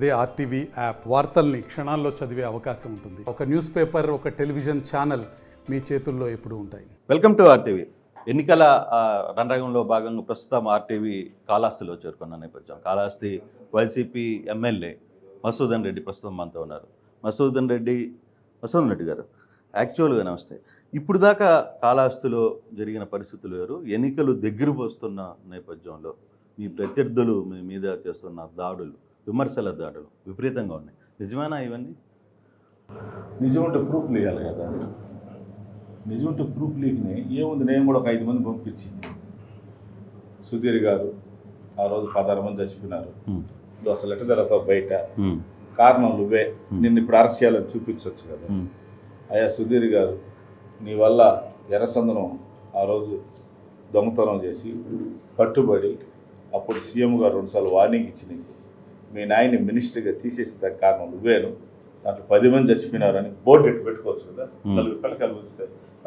అదే RTV app వార్తల్ని క్షణాల్లో చదివే అవకాశం ఉంటుంది. ఒక న్యూస్ పేపర్, ఒక టెలివిజన్ ఛానల్ మీ చేతుల్లో ఎప్పుడూ ఉంటాయి. Welcome to RTV. ఎన్నికల రణరంగంలో భాగంగా ప్రస్తుతం ఆర్టీవీ కాళహస్తిలో చేరుకున్న నేపథ్యం. కాళహస్తి వైసీపీ ఎమ్మెల్యే మధుసూదన్ రెడ్డి ప్రస్తుతం మనతో ఉన్నారు. మధుసూదన్ రెడ్డి గారు, యాక్చువల్గా నమస్తే. ఇప్పుడు దాకా కాళహస్తిలో జరిగిన పరిస్థితులు వేరు. ఎన్నికలు దగ్గర వస్తున్న నేపథ్యంలో మీ ప్రత్యర్థులు మీ మీద చేస్తున్న దాడులు, విమర్శల దాడులు విపరీతంగా ఉన్నాయి. నిజమేనా ఇవన్నీ? నిజమంటే ప్రూఫ్ లేయాలి కదా. నిజమంటే ప్రూఫ్ లేకనే ఏముంది, నేను కూడా ఒక 5 మంది పంపించింది. సుధీర్ గారు ఆ రోజు 16 మంది చచ్చిపోయినారు. నువ్వు అసలు ఎట్ట జరుగుతావు బయట, కారణం నువ్వే, నిన్ను ఇప్పుడు అరెస్ట్ చేయాలని చూపించవచ్చు కదా. అయ్యా సుధీర్ గారు, నీ వల్ల ఎర్రసందనం ఆ రోజు దొంగతనం చేసి పట్టుబడి అప్పుడు సీఎం గారు 2 సార్లు వార్నింగ్ ఇచ్చింది. మీ నాయన్ని మినిస్టర్గా తీసేసిన కారణం నువ్వేను, దాంట్లో 10 మంది చచ్చిపోయినారని బోర్డు ఎట్టు పెట్టుకోవచ్చు కదా. 4 పిల్లకాయలు వస్తే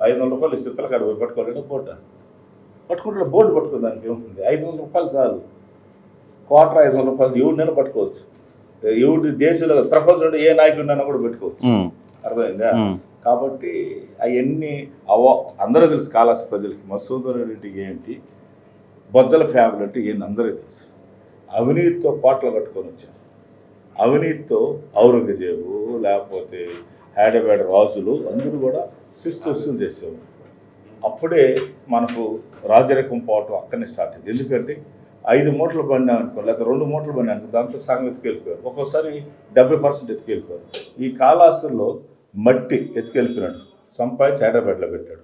500 రూపాయలు ఇస్తే పిల్లకాడు పోయి పట్టుకోలేదా బోర్డు? పట్టుకుంటే బోర్డు పట్టుకుని దానికి ఏముంది, 500 రూపాయలు చాలు. క్వార్టర్ 500 రూపాయలు ఎవరినైనా పట్టుకోవచ్చు. ఎవరి దేశంలో ప్రపంచంలో ఏ నాయకుడినైనా కూడా పెట్టుకోవచ్చు. అర్థమైందా? కాబట్టి అవన్నీ అందరూ తెలుసు. కాళహస్తి ప్రజలకి మధుసూదన్ రెడ్డి ఏంటి, బొజ్జల ఫ్యామిలీ అంటే ఏంది అందరూ తెలుసు. అవినీతితో కోట్లు కట్టుకొని వచ్చారు. అవినీతితో ఔరంగజేబు లేకపోతే హైదరాబాద్ రాజులు అందరూ కూడా శిస్తు చేసేవారు. అప్పుడే మనకు రాజరికం పోవటం అక్కడనే స్టార్ట్ అయింది. ఎందుకంటే 5 మూటలు బండి అనుకో, లేకపోతే 2 మూటలు బండి అనుకో, దాంట్లో సగం ఎత్తుకెళ్ళిపోయారు. ఒక్కోసారి 70% ఎత్తుకెళ్ళిపోయారు. ఈ కాళహస్తిలో మట్టి ఎత్తుకెళ్ళిపోయినాడు, సంపాదించి హైదరాబాద్లో పెట్టాడు.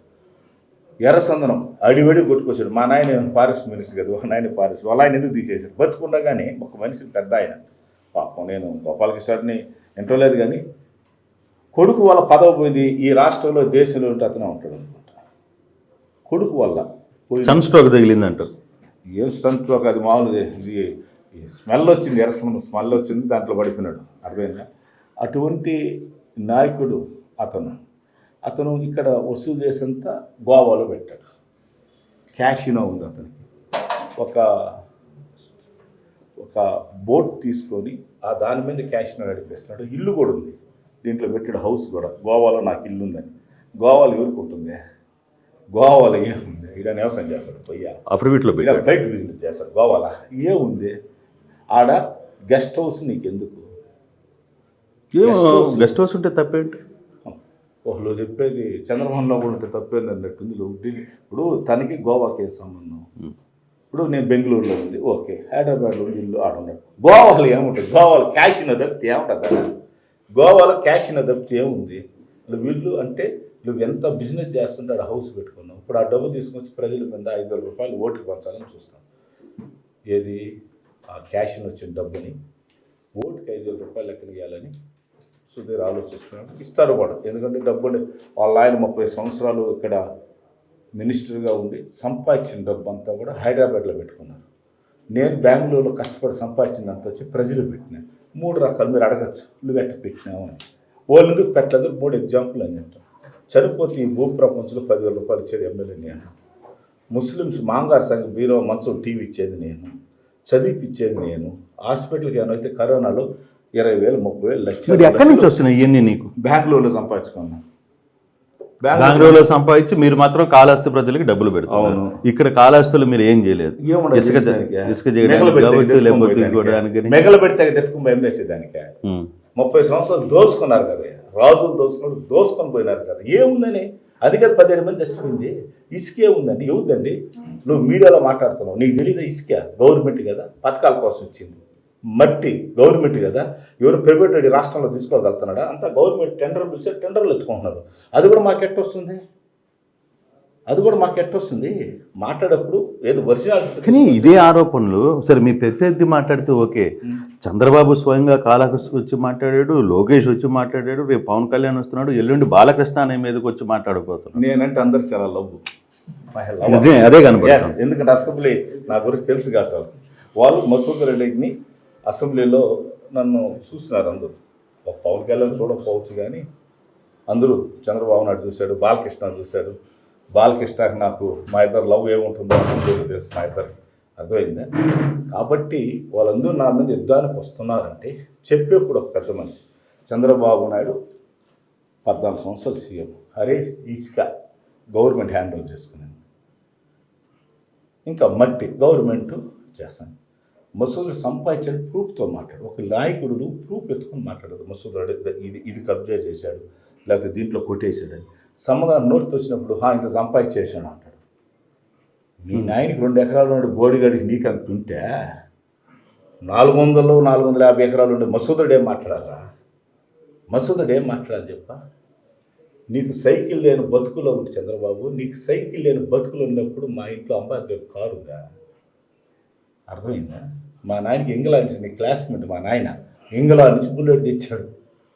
ఎర్రసందనం అడివడి కొట్టుకొచ్చాడు. మా నాయన ఫారెస్ట్ మినిస్టర్ కదా, మా నాయన ఫారెస్ట్, వాళ్ళ ఆయన ఎందుకు తీసేశారు? బతుకుండగానే ఒక మనిషి పెద్ద ఆయన పాపం, నేను గోపాలకృష్ణని ఎంటలేదు కానీ కొడుకు వల్ల పదవి పోయింది. ఈ రాష్ట్రంలో దేశంలో ఉంటే అతనే ఉంటాడు అనుకుంటా. కొడుకు వల్ల సన్ స్ట్రోక్ తగిలిందంట. ఏం సన్ స్ట్రోక్, అది మామూలుగా ఇది స్మెల్ వచ్చింది, ఎర్రసందనం స్మెల్ వచ్చింది, దాంట్లో పడిపోయినాడు. అర్థమైందా? అటువంటి నాయకుడు అతను ఇక్కడ వసూలు చేసేంత గోవాలో పెట్టాడు. క్యాషినో ఉంది అతనికి. ఒక బోట్ తీసుకొని ఆ దాని మీద క్యాషినో నడిపిస్తున్నాడు. ఇల్లు కూడా ఉంది దీంట్లో పెట్టాడు, హౌస్ కూడా. గోవాలో నాకు ఇల్లు ఉందని. గోవాలో ఎవరికి ఉంటుంది? గోవాలో ఏముంది? ఇక్కడ వ్యవసాయం చేస్తాడు పొయ్య, అఫిడవిట్లో బయట బిజినెస్ చేస్తాడు. గోవాలో ఏముంది? ఆడ గెస్ట్ హౌస్ నీకెందుకు? గెస్ట్ హౌస్ ఉంటే తప్పేంటి? ఒకళ్ళు చెప్పేది చంద్రమోహన్లో కూడా ఉంటే తప్పేంది అన్నట్టుంది. ఇప్పుడు తనకి గోవాకి ఏ సంబంధం? ఇప్పుడు నేను బెంగళూరులో ఉంది, ఓకే, హైదరాబాద్లో ఉంది, ఇల్లు ఆడ ఉన్నాడు. గోవాలో ఏముంటుంది? గోవాలో క్యాషినో తప్పితే ఏముంటుంది కదా? గోవాలో క్యాషినో తప్పితే ఏముంది? వీళ్ళు అంటే నువ్వు ఎంత బిజినెస్ చేస్తుంటే ఆడ హౌస్ పెట్టుకున్నావు. ఇప్పుడు ఆ డబ్బు తీసుకొచ్చి ప్రజల మీద 5,000 రూపాయలు ఓటుకి పంచాలని చూస్తాం. ఏది? ఆ క్యాషిన్ వచ్చిన డబ్బుని ఓటుకి 5,000 రూపాయలు లెక్కన ఇవ్వాలని సుధీర్ ఆలోచిస్తున్నాడు. ఇస్తారు కూడా, ఎందుకంటే డబ్బు వాళ్ళ ఆయన 30 సంవత్సరాలు ఇక్కడ మినిస్టర్గా ఉండి సంపాదించిన డబ్బు అంతా కూడా హైదరాబాద్లో పెట్టుకున్నారు. నేను బెంగళూరులో కష్టపడి సంపాదించిందంతా వచ్చి ప్రజలు పెట్టినాను. 3 రకాలు మీరు అడగచ్చు, నువ్వు ఎట్ట పెట్టినావు అని. వాళ్ళు ఎందుకు పెట్టలేదు? 3 ఎగ్జాంపుల్ అని చెప్తాను. చనిపోతే ఈ భూ ప్రపంచంలో 10,000 రూపాయలు ఇచ్చేది ఎమ్మెల్యే నేను. ముస్లిమ్స్ మాంగారు సంఘం బీరో మంచం టీవీ ఇచ్చేది నేను. చదివిపిచ్చేది నేను. హాస్పిటల్కి ఏమైతే కరోనాలో 20,000, 30,000, లక్షలు ఎక్కడి నుంచి వస్తున్నాయి ఇవన్నీ? నీకు బెంగళూరులో సంపాదించుకున్నాను. బెంగళూరులో సంపాదించి మీరు మాత్రం కాళహస్తి ప్రజలకి డబ్బులు పెడతారు. ఇక్కడ కాళహస్తిలో మీరు ఏం చేయలేదు. ఇసుక మెగలు పెడితే తెచ్చుకుని ఏం చేసేదానికి? 30 సంవత్సరాలు దోసుకున్నారు కదా, రాజులు దోసుకొని పోయినారు కదా. ఏముందని? అది కదా 17 మంది చచ్చిపోయింది. ఇసుకే ఉందండి. ఏముందండి? నువ్వు మీడియాలో మాట్లాడుతున్నావు, నీకు తెలియదా? ఇసుక గవర్నమెంట్ కదా, పథకాల కోసం వచ్చింది. మట్టి గవర్నమెంట్ కదా, ఎవరు ప్రైవేట్ రాష్ట్రంలో తీసుకోగలుగుతున్నాడా? అంతా గవర్నమెంట్ టెండర్లు పిలిస్తే టెండర్లు ఎత్తుకుంటున్నారు. అది కూడా మాకెట్టొస్తుంది? మాట్లాడప్పుడు ఏదో ఒరిజినల్. కానీ ఇదే ఆరోపణలు సరే మీ ప్రత్యర్థి మాట్లాడితే ఓకే. చంద్రబాబు స్వయంగా కాళహస్తి వచ్చి మాట్లాడాడు, లోకేష్ వచ్చి మాట్లాడాడు, రేపు పవన్ కళ్యాణ్ వస్తున్నాడు, ఎల్లుండి బాలకృష్ణ అనే మీదకి వచ్చి మాట్లాడకపోతున్నాడు. నేనంటే అందరు చాలా లవ్, అదే కనుక. ఎందుకంటే అసెంబ్లీ నా గురించి తెలుసు కాదు. వాళ్ళు మధుసూదన్ రెడ్డిని అసెంబ్లీలో నన్ను చూస్తున్నారు అందరూ. ఒక పవన్ కళ్యాణ్ చూడకపోవచ్చు కానీ అందరూ చంద్రబాబు నాయుడు చూశాడు, బాలకృష్ణ చూశాడు. బాలకృష్ణకి నాకు మా ఇద్దరు లవ్ ఏముంటుందో అసెంబ్లీలో తెలుసు. మా ఇద్దరికి అర్థమైందా? కాబట్టి వాళ్ళందరూ నా మీద యుద్ధానికి వస్తున్నారంటే చెప్పేప్పుడు ఒక పెద్ద మనిషి చంద్రబాబు నాయుడు 14 సంవత్సరాలు సీఎం. అరే ఇసుక గవర్నమెంట్ హ్యాండ్ ఓవర్ చేసుకున్నాను, ఇంకా మట్టి గవర్నమెంట్ చేస్తాను. మసూద్ సంపాదించాడు ప్రూఫ్తో మాట్లాడు. ఒక నాయకుడు ప్రూఫ్ ఎత్తుకొని మాట్లాడదు. మసూద్ ఇది కబ్జా చేశాడు, లేకపోతే దీంట్లో కొట్టేసాడని. సమాధానం నోటితో వచ్చినప్పుడు ఇంత సంపాదించేసాడు అంటాడు. నీ నాయనకి 2 ఎకరాలు ఉండే బోడిగాడికి నీకు అంత ఉంటే 450 ఎకరాలు ఉండే మసూదుడు ఏం మాట్లాడాలా? మసూదుడు ఏం మాట్లాడాలి చెప్ప? నీకు సైకిల్ లేని బతుకులో ఉంది చంద్రబాబు. నీకు సైకిల్ లేని బతుకులు ఉన్నప్పుడు మా ఇంట్లో అంబాసిడర్ కారుగా. అర్థమైందా? మా నాయనకి ఇంగ్లాండ్ నుంచి నీ క్లాస్మేట్ మా నాయన ఇంగ్లాండ్ నుంచి బుల్లెట్ తెచ్చాడు.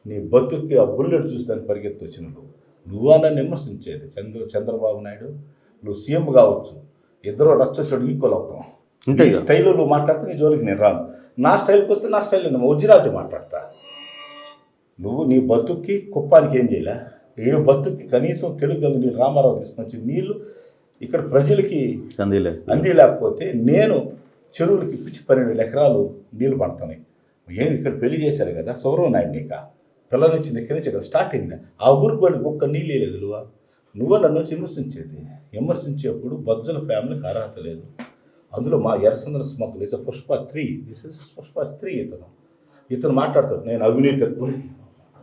నీ బతుక్కి ఆ బుల్లెట్ చూసి దాన్ని పరిగెత్తి వచ్చినప్పుడు నువ్వా నన్ను విమర్శించేది? చంద్రబాబు నాయుడు నువ్వు సీఎం కావచ్చు, ఇద్దరు రచ్చోసాడు ఈక్వల్ అవుతాం. ఈ స్టైల్లో నువ్వు మాట్లాడితే నీ జోలికి నేను రాను. నా స్టైల్కి వస్తే నా స్టైల్ నేను ఒరిజినాలిటీ మాట్లాడతా. నువ్వు నీ బతుక్కి కుప్పానికి ఏం చేయలే. ఏ బతుక్కి కనీసం తెలుగు గంగ నీళ్ళు రామారావు తీసుకొచ్చి నీళ్ళు ఇక్కడ ప్రజలకి అంది లేకపోతే నేను చెరువులకి పిచ్చి 12 ఎకరాలు నీళ్ళు పడుతున్నాయి. ఏం ఇక్కడ పెళ్లి చేశారు కదా సౌరవ్ నాయుడు, నీక పిల్లల నుంచి దగ్గర నుంచి కదా స్టార్ట్ అయింది. ఆ ఊరికి వాడికి ఒక్క నీళ్ళు లేదు. నువ్వు నన్ను వచ్చి విమర్శించేప్పుడు బొజ్జల ఫ్యామిలీకి అర్హత లేదు. అందులో మా ఎర్రచంద్ర స్మగ్లు it's Pushpa 3. This is Pushpa 3. ఇతను మాట్లాడతాడు నేను అవినీతి.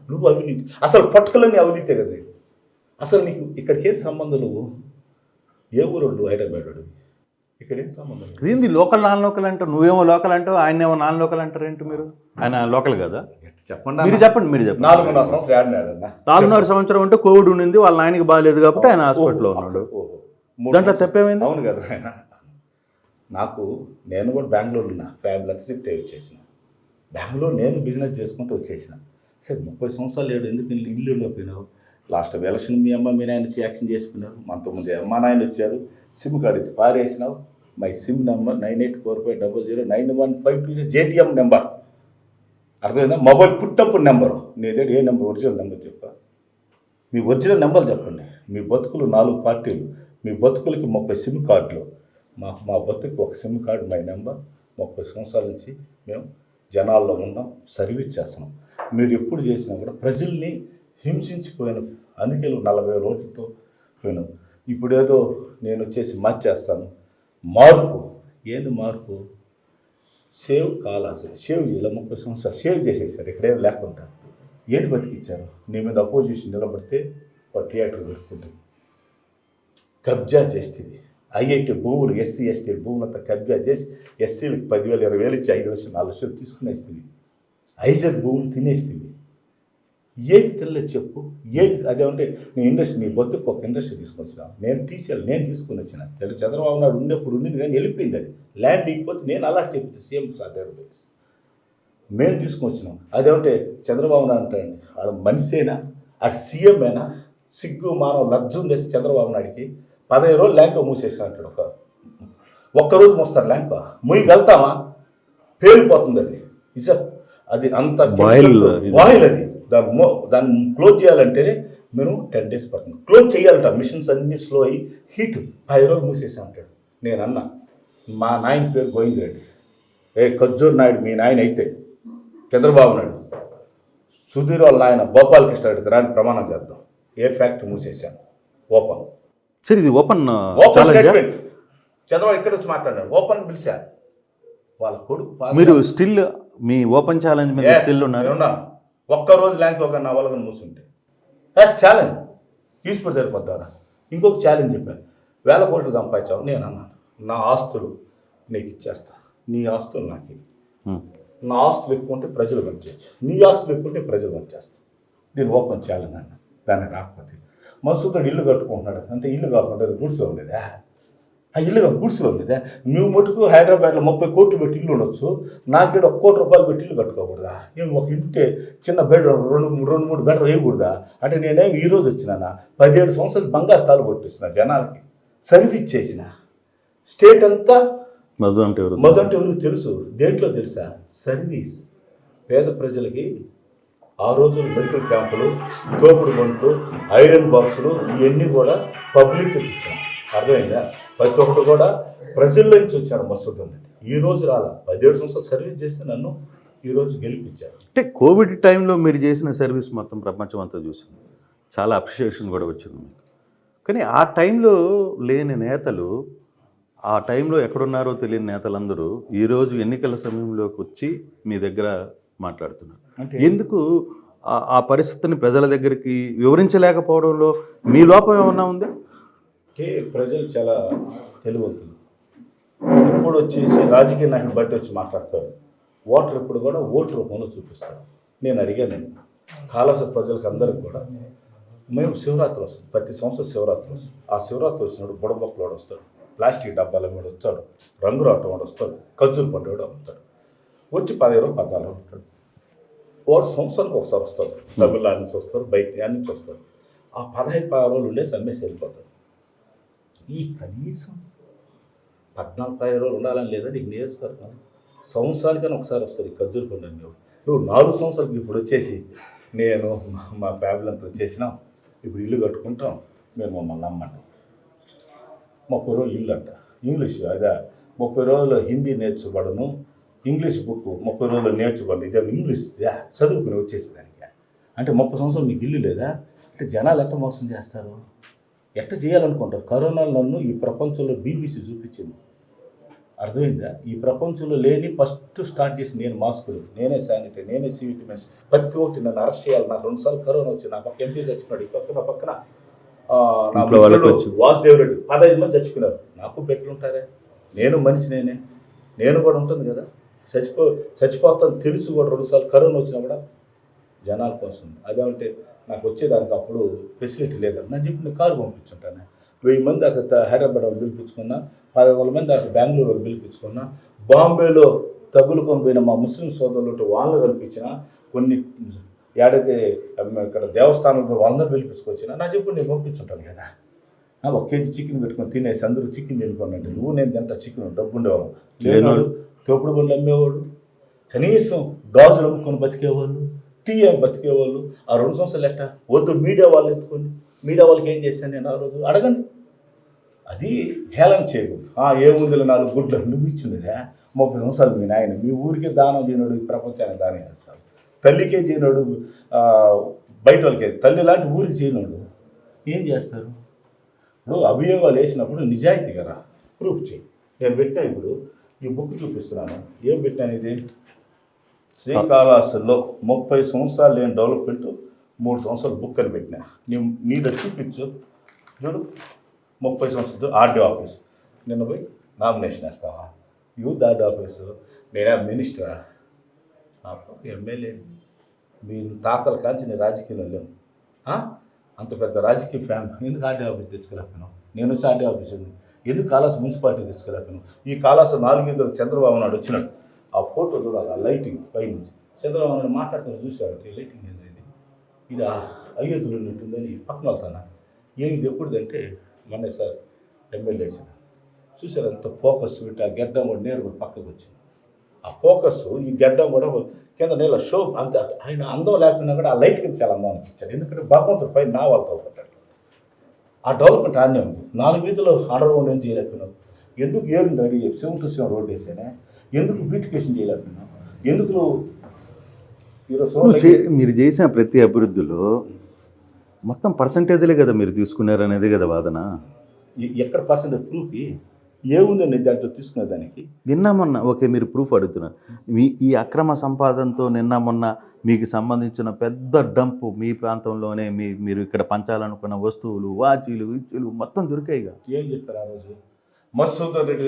నువ్వు అవినీతి అసలు పట్టుకలన్నీ అవినీతే కదా. అసలు నీకు ఇక్కడికి ఏం సంబంధం? నువ్వు ఏ ఊరోడు? హైదరాబాద్. ఇక్కడ ఏం సంబంధం? ఏంది లోకల్ నాన్ లోకల్ అంటావు? నువ్వేమో లోకల్ అంటావు, ఆయన ఏమో నాన్ లోకల్ అంటారు ఏంటి మీరు? ఆయన లోకల్ కదా? చెప్పండి. మీరు చెప్పండి. 4.5 సంవత్సరం 4.5 సంవత్సరం అంటే కోవిడ్ ఉండింది, వాళ్ళ ఆయనకి బాగాలేదు కాబట్టి ఆయన హాస్పిటల్లో ఉన్నాడు. దాంట్లో చెప్పేమైంది? అవును కదా. ఆయన నేను కూడా బెంగళూరు ఉన్నా, ఫ్యామిలీ అంతా షిఫ్ట్ అయ్యి వచ్చేసిన. బెంగళూరు నేను బిజినెస్ చేసుకుంటూ వచ్చేసిన. సరే 30 సంవత్సరాలు లేడు, ఎందుకు ఇల్లు పోయినావు? లాస్ట్ ఎలక్షన్ మీ అమ్మ మీ నాయన వచ్చి యాక్షన్ చేసుకున్నారు. మనతో ముందు అమ్మ నాయన వచ్చారు, సిమ్ కార్డు ఎత్తి పారేసినావు. My sim number 9845009152 JTM number. అర్థమైందా? మొబైల్ పుట్టప్పుడు నెంబరు నీదే. ఏ నెంబర్? ఒరిజినల్ నెంబర్ చెప్పా. మీ ఒరిజినల్ నెంబర్ చెప్పండి. మీ బతుకులు 4 పార్టీలు, మీ బతుకులకి 30 సిమ్ కార్డులు. మా బతుకు ఒక సిమ్ కార్డు మై నెంబర్. 30 సంవత్సరాల నుంచి మేము జనాల్లో ఉన్నాం, సర్వీస్ చేస్తున్నాం. మీరు ఎప్పుడు చేసినా కూడా ప్రజల్ని హింసించిపోయాను. అందుకే 40,000 ఓట్లతో పోయినావు. ఇప్పుడేదో నేను వచ్చేసి మార్చేస్తాను. మార్పు ఏంది? మార్పు సేవ్ కాలాసు సేవ్ చేయాలి. 30 సంవత్సరాలు సేవ్ చేసేసారు, ఇక్కడేం లేకుండా. ఏది బతికిచ్చారు? నీ మీద అపోజిషన్ నిలబడితే ఒక థియేటర్ పెట్టుకుంటుంది. కబ్జా చేస్తుంది. ఐఐటి భూములు, ఎస్సీ ఎస్టీ భూములంతా కబ్జా చేసి ఎస్సీలకు 10,000 20,000 ఇచ్చి 5 లక్షలు 4 లక్షలు తీసుకునేస్తుంది. ఐజర్ భూములు తినేస్తుంది. ఏది తెలియదు చెప్పు? ఏది అదేమంటే నీ ఇండస్ట్రీ, నీ బతుకు ఒక ఇండస్ట్రీ తీసుకొచ్చినా. నేను తీసుకుని వచ్చిన. చంద్రబాబు నాయుడు ఉన్నప్పుడు ఉండింది కానీ వెళ్ళిపోయింది. అది ల్యాండ్ ఇకపోతే నేను అలాంటి చెప్తే సీఎం సార్ మేము తీసుకుని వచ్చినాం. అదేమంటే చంద్రబాబు నాయుడు అంటాడండి, ఆడ మనిషేనా? ఆడ సీఎంఏనా? సిగ్గు మానవ లజ్జ ఉంది చంద్రబాబు నాయుడికి. 15 రోజులు ల్యాంకో మూసేసా అంటాడు. ఒక్కరోజు మోస్తారు ల్యాంకో. ముయ్యగలుగుతామా? పేలిపోతుంది అది. అది అంత బాయిల్. అది దాన్ని క్లోజ్ చేయాలంటే మేము 10 days పడుతుంది. క్లోజ్ చేయాలంట. మిషన్స్ అన్నీ స్లో అయ్యి హీట్ 10 రోజులు మూసేసా అంటాడు. నేను అన్నా, మా నాయన పేరు గోవింద్ రెడ్డి. ఖర్జూర్ నాయుడు మీ నాయన అయితే చంద్రబాబు నాయుడు, సుధీర్ వాళ్ళ నాయన గోపాలకృష్ణ రెడ్డి రాని ప్రమాణం చేద్దాం. ఏ ఫ్యాక్టరీ మూసేసాను ఓపెన్. సరే, ఇది ఓపెన్ స్టేట్మెంట్. చంద్రబాబు ఇక్కడ వచ్చి మాట్లాడాడు. ఓపెన్ పిలిచారు. వాళ్ళ కొడుకు మీరు స్టిల్ మీ ఓపెన్ ఛాలెంజ్ మీద స్టిల్ ఉన్నారు. ఒక్కరోజు ల్యాంక్ ఒక నా వాళ్ళని మూసుంటే ఛాలెంజ్ తీసుకుని సరిపోద్దారా. ఇంకొక ఛాలెంజ్ చెప్పాను. 1000 కోట్లు సంపాదించావు. నేను అన్నాను, నా ఆస్తులు నీకు ఇచ్చేస్తా, నీ ఆస్తులు నాకు. నా ఆస్తులు ఎక్కువ ఉంటే ప్రజలు పనిచేయచ్చు, నీ ఆస్తులు ఎక్కువ ఉంటే ప్రజలు పనిచేస్తా. నేను ఓపెన్ ఛాలెంజ్ అన్నా. దాన్ని రాకపోతే మసూదుడు ఇల్లు కట్టుకుంటున్నాడు అంటే ఇల్లు కాకుండా గుడిసెలో ఉండేదా? ఆ ఇల్లుగా గుడిసెలో ఉండేదా? నువ్వు మటుకు హైదరాబాద్లో 30 కోట్లు పెట్టి ఇల్లు ఉండొచ్చు, నాకేడ 1 కోటి రూపాయలు పెట్టి ఇల్లు కట్టుకోకూడదా? నేను ఒక ఇంటే చిన్న బెడ్ 2-3 బెడ్ వేయకూడదా? అంటే నేనేం ఈరోజు వచ్చినా 17 సంవత్సరాలు బంగారు తాలు కొట్టిస్తున్నా, జనాలకి సర్వీస్ చేసిన. స్టేట్ అంతా మధు అంటే ఎవరు తెలుసు. దేంట్లో తెలుసా? సర్వీస్. పేద ప్రజలకి ఆ రోజులు మెడికల్ క్యాంపులు, తోపుడు బంట్లు, ఐరన్ బాక్సులు ఇవన్నీ కూడా పబ్లిక్ ఇచ్చాం. అర్థమైందా? ప్రతి ఒక్కటి కూడా ప్రజల్లో నుంచి వచ్చాడు మసూదన్ రెడ్డి. ఈ రోజు రాలా, 17 సంవత్సరాలు సర్వీస్ చేస్తే నన్ను ఈరోజు గెలిపించారు. అంటే కోవిడ్ టైంలో మీరు చేసిన సర్వీస్ మొత్తం ప్రపంచం అంతా చూసింది, చాలా అప్రిషియేషన్ కూడా వచ్చింది మీకు. కానీ ఆ టైంలో లేని నేతలు, ఆ టైంలో ఎక్కడున్నారో తెలియని నేతలందరూ ఈరోజు ఎన్నికల సమయంలోకి వచ్చి మీ దగ్గర మాట్లాడుతున్నారు. అంటే ఎందుకు ఆ పరిస్థితిని ప్రజల దగ్గరికి వివరించలేకపోవడంలో మీ లోపం ఏమన్నా ఉందా? ప్రజలు చాలా తెలివంతులు. ఎప్పుడు వచ్చేసి రాజకీయ నాయకుని బట్టి వచ్చి మాట్లాడతారు. ఓటర్ ఎప్పుడు కూడా ఓటు రూపంలో చూపిస్తారు. నేను అడిగాను, కాళాస ప్రజలకు అందరికి కూడా మేము శివరాత్రి వస్తుంది, ప్రతి సంవత్సరం శివరాత్రి వస్తుంది. ఆ శివరాత్రి వచ్చినప్పుడు బుడబొక్కలు వాడు వస్తాడు, ప్లాస్టిక్ డబ్బాల మీద వస్తాడు, రంగురాటం వాడు వస్తాడు, ఖర్జూరు పండు వాడు వస్తాడు. వచ్చి 15 14 ఉంటాడు. వాడు సంవత్సరానికి ఒకసారి వస్తారు. తమిళనాడు నుంచి వస్తారు, బయట నుంచి వస్తారు. ఆ 15 రోజులు ఉండేసి అమ్మేసి వెళ్ళిపోతారు. ఈ కనీసం 14 రోజులు ఉండాలని లేదా నీకు నియోజకవర్గం? సంవత్సరానికైనా ఒకసారి వస్తారు ఈ ఖర్జూరు పండు అమ్మేవాడు. నువ్వు 4 సంవత్సరాలకి ఇప్పుడు వచ్చేసి నేను మా ఫ్యామిలీ అంతా వచ్చేసినాం, ఇప్పుడు ఇల్లు కట్టుకుంటాం, మేము మమ్మల్ని నమ్మంటాం. 30 రోజులు ఇల్లు అంట, ఇంగ్లీష్ అదే 30 రోజులు హిందీ నేర్చుకోవడను, ఇంగ్లీష్ బుక్ 30 రోజులు నేర్చుకోండి, ఇదే ఇంగ్లీష్ చదువుకుని వచ్చేసి దానికి. అంటే 30 సంవత్సరాలు మీకు ఇల్లు లేదా? అంటే జనాలు ఎట్ట మోసం చేస్తారు, ఎట్ట చేయాలనుకుంటారు? కరోనాలో నన్ను ఈ ప్రపంచంలో బీబీసీ చూపించింది, అర్థమైందా? ఈ ప్రపంచంలో లేని ఫస్ట్ స్టార్ట్ చేసి నేను మాస్కులు, నేనే శానిటరీ, నేనే సివిటమిన్స్, ప్రతి ఒక్కటి నన్ను అరెస్ట్ చేయాలి. నాకు 2 సార్లు కరోనా వచ్చింది, నా పక్క ఎంపీ చచ్చిపోయాడు, ఈ పక్కన నా వాసుదేవ్ రెడ్డి 15 మంది చచ్చిపోయినారు. నాకు పెట్లుంటారే, నేను మనిషి, నేను కూడా ఉంటుంది కదా. చచ్చిపోతాను తెలుసు కూడా 2 సార్లు కరోనా వచ్చినా కూడా జనాల కోసం. అదేమంటే నాకు వచ్చేదానికి అప్పుడు ఫెసిలిటీ లేదని నేను చెప్పి కారు పంపించుంటాను. 1000 మంది దాకా హైదరాబాద్ వాళ్ళు పిలిపించుకున్నా, 10,000 మంది దాకా బెంగళూరు వాళ్ళు పిలిపించుకున్నా, బాంబేలో తగులుకొని పోయిన మా ముస్లిం సోదరులు వాళ్ళని కల్పించిన, కొన్ని ఏడైతే ఇక్కడ దేవస్థానంలో వాళ్ళందరూ పిలిపించుకొచ్చినా నా చెప్పు నేను పంపించుంటాను కదా. 1 కేజీ చికెన్ పెట్టుకొని తినేసి అందరూ చికెన్ తినుకోండి, నువ్వు నేను తింటా చికెన్, డబ్బు ఉండేవాడు లేనివాడు, తోపుడు బండ్లు అమ్మేవాడు, కనీసం గాజులు అమ్ముకొని బతికేవాళ్ళు, టీ అని బతికేవాళ్ళు. ఆ 2 సంవత్సరాలు ఎట్టా వద్దు మీడియా వాళ్ళు ఎత్తుకొని, మీడియా వాళ్ళకి ఏం చేశాను నేను ఆ రోజు అడగండి. అది హేళన చేయకూడదు. ఏముందిలో 4 గుడ్లు నువ్వు ఇచ్చినదా? 30 సంవత్సరాలు మీ నాయన మీ ఊరికే దానం చేయనోడు ఈ ప్రపంచానికి దానం చేస్తాడు, తల్లికే చేయనోడు బయట వాళ్ళకే, తల్లి లాంటి ఊరికి చేయనోడు ఏం చేస్తారు? ఇప్పుడు అభియోగాలు వేసినప్పుడు నిజాయితీగా రా, ప్రూఫ్ చేయి. నేను పెట్టా, ఇప్పుడు ఈ బుక్ చూపిస్తున్నాను. ఏం పెట్టాను? ఇది శ్రీకాళహస్తిలో 30 సంవత్సరాలు లేని డెవలప్మెంట్ 3 సంవత్సరాలు బుక్ అని పెట్టినా. నీది చూపించు, చూడు. 30 సంవత్సరాలు ఆర్డీ ఆఫీస్, నిన్న పోయి నామినేషన్ వేస్తావా? యూత్ ఆర్డీ ఆఫీసు, నేనే మినిస్టరా, ఎమ్మెల్యే, మీ తాతల కాంచి నేను రాజకీయంలో లేను. అంత పెద్ద రాజకీయ ఫ్యాన్, ఎందుకు ఆర్డీ ఆఫీస్ తెచ్చుకోలేకపోయినావు? నేను వచ్చి ఆర్డీ ఆఫీస్ ఉంది, ఎందుకు కాళాస్ మున్సిపాలిటీ తెచ్చుకోలేకపోయినావు? ఈ కాళాస్ 4 ఈదులు చంద్రబాబు నాయుడు వచ్చినాడు, ఆ ఫోటో చూడాలి, ఆ లైటింగ్ పైనుంచి చంద్రబాబు నాయుడు మాట్లాడుతున్నారు చూసాడు, ఈ లైటింగ్ ఏంది ఇది అయోధ్యలో ఉన్నట్టుందని పక్కన వెళ్తాను. ఏంది ఎప్పుడుదంటే మొన్నే సార్ ఎమ్మెల్యే వచ్చిన చూసారు, అంత ఫోకస్ పెట్టి ఆ గెడ్డం కూడా నేరు పక్కకు వచ్చింది. ఆ ఫోకస్ ఈ గెడ్డం కూడా కింద నీళ్ళ షో అంత, ఆయన అందం లేకపోయినా కూడా ఆ లైట్ కింద చాలా అందం అనిపించాడు. ఎందుకంటే భగవంతుడు పైన నా వాళ్ళతో పడ్డాడు. ఆ డెవలప్మెంట్ ఆడనే ఉంది. 4 వీధులు అండర్గ్రౌండ్ ఏం చేయలేకపోయినావు? ఎందుకు ఏరుంది అడిగి 7 to 7 రోడ్ వేసానే? ఎందుకు బ్యూటిఫికేషన్ చేయలేకపోయినావు? ఎందుకు ఈరోజు మీరు చేసిన ప్రతి అభివృద్ధిలో మొత్తం పర్సంటేజ్లే కదా మీరు తీసుకున్నారు అనేది కదా వాదన. ఎక్కడ పర్సెంటేజ్ ప్రూఫ్ ఏముందండి దాంట్లో తీసుకునే దానికి? నిన్న మొన్న ఓకే మీరు ప్రూఫ్ అడుగుతున్నారు, ఈ అక్రమ సంపాదనతో నిన్న మొన్న మీకు సంబంధించిన పెద్ద డంపు మీ ప్రాంతంలోనే మీరు ఇక్కడ పంచాలనుకున్న వస్తువులు, వాచీలు, ఇచ్చులు మొత్తం దొరికాయిగా. ఏం చెప్పారు ఆ రోజు? మసూదన్ రెడ్డి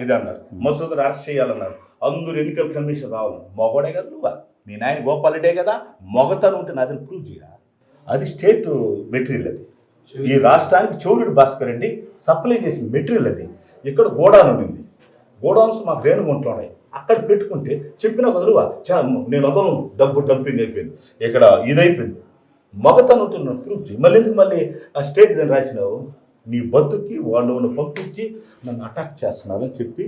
ఇది అన్నారు, మసూదన్ అరెస్ట్ చేయాలన్నారు, అందరూ ఎన్నికల కమిషన్ రావాలి. మొగోడే కదా నువ్వా? మీ నాయన గోపాల్ రెడ్డే కదా. మొగతను ఉంటే నాదని ప్రూవ్ చేయరా? అది స్టేట్ మెటీరియల్, అది ఈ రాష్ట్రానికి చౌరుడు భాస్కర్ రెడ్డి సప్లై చేసిన మెటీరియల్. అది ఇక్కడ గోడాన్ ఉంది, గోడౌన్స్ మాకు రేణుగుంటలో ఉన్నాయి, అక్కడ పెట్టుకుంటే చెప్పిన వదలువా నేను వదలను, డబ్బు డంపింగ్ అయిపోయింది, ఇక్కడ ఇదైపోయింది. మగతను ఉంటున్న ప్రూఫ్ చేయి. మళ్ళీ ఎందుకు మళ్ళీ ఆ స్టేట్ దాన్ని రాసినావు? నీ బతుక్కి వాళ్ళు పంపించి నన్ను అటాక్ చేస్తున్నారని చెప్పి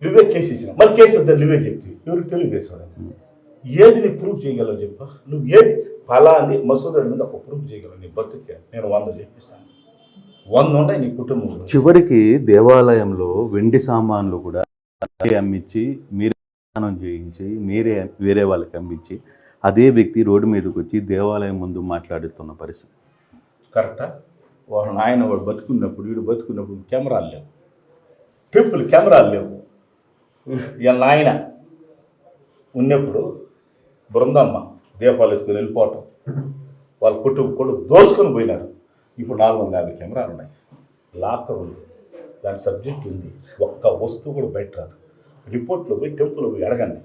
నువ్వే కేసు ఇచ్చినావు. మళ్ళీ కేసు వద్దని నువ్వే చెప్తి, ఎవరికి తెలియజేసాడు. ఏది నీ ప్రూఫ్ చేయగలవు చెప్ప? నువ్వు ఏది ఫలాంది మసూద్ రెడ్డి మీద ఒక ప్రూఫ్ చేయగలవు నీ బతుక్కి? నేను 100 చెప్పిస్తాను. 100 ఉంటాయి నీ కుటుంబంలో. చివరికి దేవాలయంలో వెండి సామాన్లు కూడా అమ్మించి మీరే స్నానం చేయించి మీరే వేరే వాళ్ళకి అమ్మించి అదే వ్యక్తి రోడ్డు మీదకి వచ్చి దేవాలయం ముందు మాట్లాడుతున్న పరిస్థితి కరెక్టా? వాడు నాయన వాడు బతుకున్నప్పుడు వీడు బతుకున్నప్పుడు కెమెరాలు లేవు, టెంపుల్ కెమెరాలు లేవు. వీళ్ళ నాయన ఉన్నప్పుడు బృందమ్మ దీపాలు ఎత్తుకుని వెళ్ళిపోవటం, వాళ్ళ కొడుకు దోసుకొని పోయినారు. ఇప్పుడు 450 కెమెరాలు ఉన్నాయి, లాకర్ ఉంది, దాని సబ్జెక్ట్ ఉంది, ఒక్క వస్తువు కూడా బయట రాదు. రిపోర్ట్లో పోయి టెంపుల్లో పోయి అడగండి,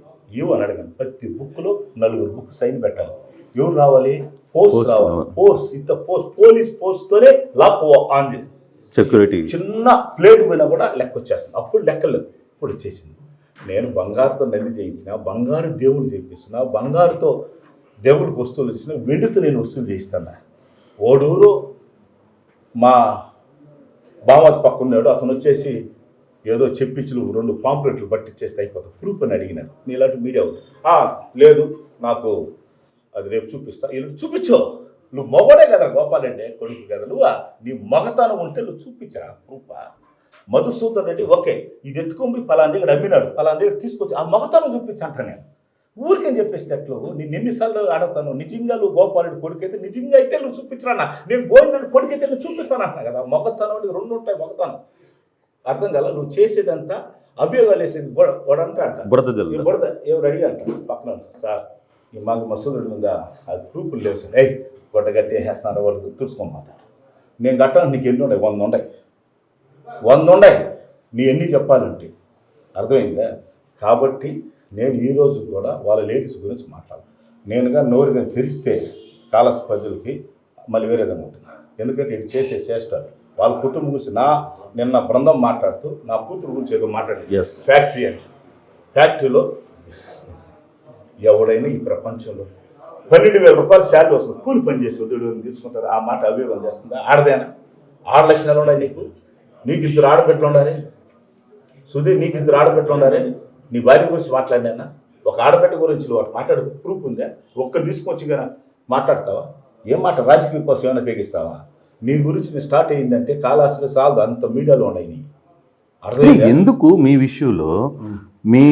అని అడగండి. ప్రతి బుక్లో 4 బుక్ సైన్ పెట్టాలి. ఎవరు రావాలి? పోస్ట్ రావాలి. పోలీస్ పోస్ట్తోనే లాక్ ఆన్ సెక్యూరిటీ. చిన్న ప్లేట్ పోయినా కూడా లెక్క వచ్చేస్తుంది. అప్పుడు లెక్కలేదు, ఇప్పుడు వచ్చేసింది. నేను బంగారుతో నల్లి చేయించిన, బంగారు దేవుడు చేయిస్తున్నా, బంగారుతో దేవుడికి వస్తువులు ఇచ్చిన, వెండితో నేను వస్తువులు చేయిస్తాను. ఓడూరు మా బామతి పక్కన్నాడు, అతను వచ్చేసి ఏదో చెప్పించులు 2 పాంప్లెట్లు పట్టించేస్తే అయిపోతుంది, ప్రూఫ్ అని అడిగినారు. నీ ఇలాంటి మీడియా లేదు నాకు అది రేపు చూపిస్తా. వీళ్ళు చూపించు, నువ్వు మొగడే కదా గోపాలంటే కొడుకు కదా, నువ్వు నీ మగతనం ఉంటే నువ్వు చూపించరా ప్రూఫ్. మధుసూదన్ రెడ్డి ఓకే ఇది ఎత్తుకొని పలానా దగ్గర అమ్మినాడు, పలానా దగ్గర తీసుకొచ్చి ఆ మగతనం చూపించంట. నేను ఊరికేం చెప్పేస్తే ఎట్లు నేను ఎన్నిసార్లు ఆడతాను. నిజంగా నువ్వు గోపాలుడి కొడుకైతే నిజంగా అయితే నువ్వు చూపించరా, నేను గోవిందుడి కొడుకైతే నువ్వు చూపిస్తాను అంటున్నా కదా. మగతనం 2 ఉంటాయి, మగతనం అర్థం కదా. నువ్వు చేసేదంతా అభియోగాలు వేసేది గొడంటే అంట, బుడద ఎవరు అడిగి అంట పక్కన, సార్ ఈ మాకు మసూదుడి మీద అది ప్రూఫ్లు లేవు సార్, గొడ్డ గట్టి వేసేస్తున్నారు వాళ్ళు తుడుచుకోమంటారు. నేను కట్టాను, నీకు ఎన్ని ఉన్నాయి? 100 ఉన్నాయి, 100 ఉన్నాయి. నీ ఎన్ని చెప్పాలంటే అర్థమైందా? కాబట్టి నేను ఈరోజు కూడా వాళ్ళ లేడీస్ గురించి మాట్లాడాలి. నేనుగా నోరుగా తెరిస్తే కాలస్ ప్రజలకి మళ్ళీ వేరే విధంగా ఉంటుంది. ఎందుకంటే ఇది చేసే చేస్తారు వాళ్ళ కుటుంబం గురించి. నిన్న బృందం మాట్లాడుతూ నా కూతురు గురించి ఏదో మాట్లాడింది. ఫ్యాక్టరీ అని, ఫ్యాక్టరీలో ఎవడైనా ఈ ప్రపంచంలో 12,000 రూపాయలు శాలరీ వస్తుంది, కూలి పని చేసి ఉద్యోగం తీసుకుంటారు. ఆ మాట అభియోగం చేస్తుందా? ఆడదేనా? 6 లక్షలు ఉన్నాయి నీకు, నీకు 2 ఆడబెట్లు ఉండాలి. సుధీర్ నీకు 2 ఆడబెట్లు ఉండాలి. నీ భార్య గురించి మాట్లాడినా ఒక ఆడబెట్ట గురించి వాటి మాట్లాడు ప్రూఫ్ ఉందా? ఒక్కరు తీసుకొచ్చి కదా మాట్లాడతావా? ఏం మాట రాజకీయ కోసం ఏమైనా తెగిస్తావా? నీ గురించి నీ స్టార్ట్ అయ్యిందంటే కాలాసులు సాగు అంత మీడియాలో ఉన్నాయి. నీ అర్థం ఎందుకు మీ విషయంలో మీ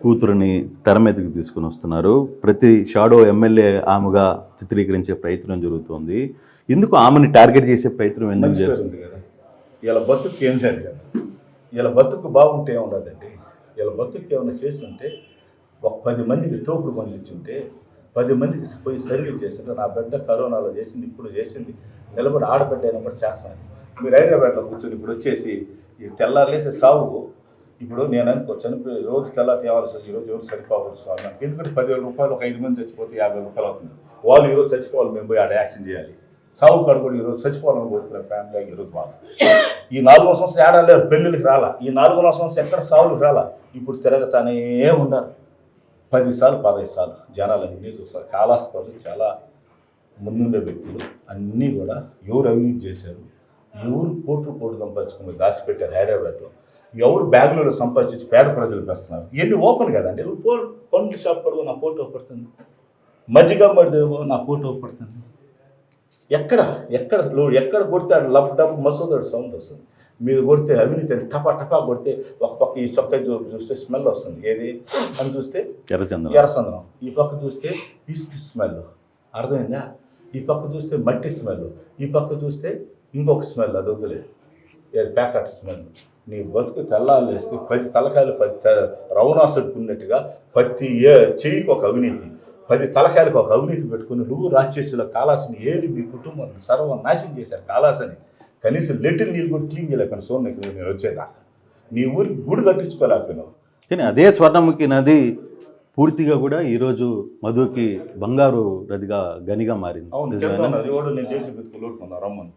కూతురుని తెర మీదకి తీసుకుని వస్తున్నారు? ప్రతి షాడో ఎమ్మెల్యే ఆమెగా చిత్రీకరించే ప్రయత్నం జరుగుతుంది. ఎందుకు ఆమెని టార్గెట్ చేసే ప్రయత్నం ఎందుకు చేస్తుంది కదా? ఇలా బతుకు ఏం లేదు కదా, ఇలా బతుకు బాగుంటే ఏముండదండి. ఇలా బతుకు ఏమైనా చేస్తుంటే ఒక 10 మందికి తోపుడు పనులు ఇచ్చుంటే 10 మందికి పోయి సర్వీస్ చేస్తుంటే నా బిడ్డ కరోనాలో చేసింది, ఇప్పుడు చేసింది, నిలబడి ఆడబిడ్డ అయినా కూడా చేస్తాను. మీరు హైదరాబాద్లో కూర్చొని ఇప్పుడు వచ్చేసి ఈ తెల్లారులేసే సాగు. ఇప్పుడు నేను అనుకో చనిపోయి రోజు తెల్లారి తేవాల్సి ఈరోజు ఎవరు సరిపోకూడదు స్వామి నాకు. ఎందుకంటే 10,000 రూపాయలు ఒక 5 మంది చచ్చిపోతే 50 రూపాయలు అవుతుంది. వాళ్ళు ఈరోజు చచ్చిపోవాలి, మేము పోయి ఆడ యాక్షన్ చేయాలి. సాగు కాడు కూడా ఈరోజు చచ్చిపోవాలని కోరుకునే ఫ్యామిలీ ఈరోజు వాళ్ళు. ఈ 4వ సంవత్సరం ఏడాలేరు, పెళ్ళిళ్ళకి రాలా. ఈ 4వ సంవత్సరం ఎక్కడ సాగులకు రాలా. ఇప్పుడు తిరగతానే ఉన్నారు 10 సార్లు 15 సార్లు జనాలన్నీ చూస్తారు. కాలాస్పర్లు చాలా ముందుండే వ్యక్తులు అన్నీ కూడా ఎవరు అవినీతి చేశారు, ఎవరు కోట్లు సంపాదించుకుని దాచిపెట్టారు హైదరాబాద్లో, ఎవరు బ్యాగులలో సంపాదించి పేద ప్రజలు పెస్తున్నారు. ఇవన్నీ ఓపెన్ కదండి. పండ్లు షాప్ పడుకో నా ఫోటో పడుతుంది, మజ్జిగ పడిదేవో నా ఫోటో పడుతుంది. ఎక్కడ కొడితే లబ్ డబ్బు మసూదడు సౌండ్ వస్తుంది. మీరు కొడితే అవినీతి అని టపా కొడితే ఒక పక్క ఈ చొక్కా చూస్తే స్మెల్ వస్తుంది. ఏది అని చూస్తే ఎర్రచందనం, ఈ పక్క చూస్తే ఈస్ట్ స్మెల్. అర్థమైందా? ఈ పక్క చూస్తే మట్టి స్మెల్, ఈ పక్క చూస్తే ఇంకొక స్మెల్, అది వద్దులేదు ఏది ప్యాకెట్ స్మెల్. నీ బతుకు తెల్లాలు వేస్తే 10 తలకాయలు 10 రవణాసుడికి ఉన్నట్టుగా ప్రతి చెయ్యికి ఒక అవినీతి, 10 తలకాయలకు ఒక అవినీతి పెట్టుకుని నువ్వు రాక్షసుల కాలాసిని ఏది మీ కుటుంబం సర్వనాశనం చేశారు. కాలాసని కనీసం లెటర్ నీళ్ళు కూడా క్లీన్ చేయలేకపోయినా సోన్నకి నేను వచ్చేదాకా నీ ఊరికి గుడి కట్టించుకోలేకపోయినావు. కానీ అదే స్వర్ణముఖి నది పూర్తిగా కూడా ఈరోజు మధుకి బంగారు నదిగా గనిగా మారింది. అవును చెప్తాను. అది కూడా నేను జేసీబీ లోటుకున్నా రమ్మను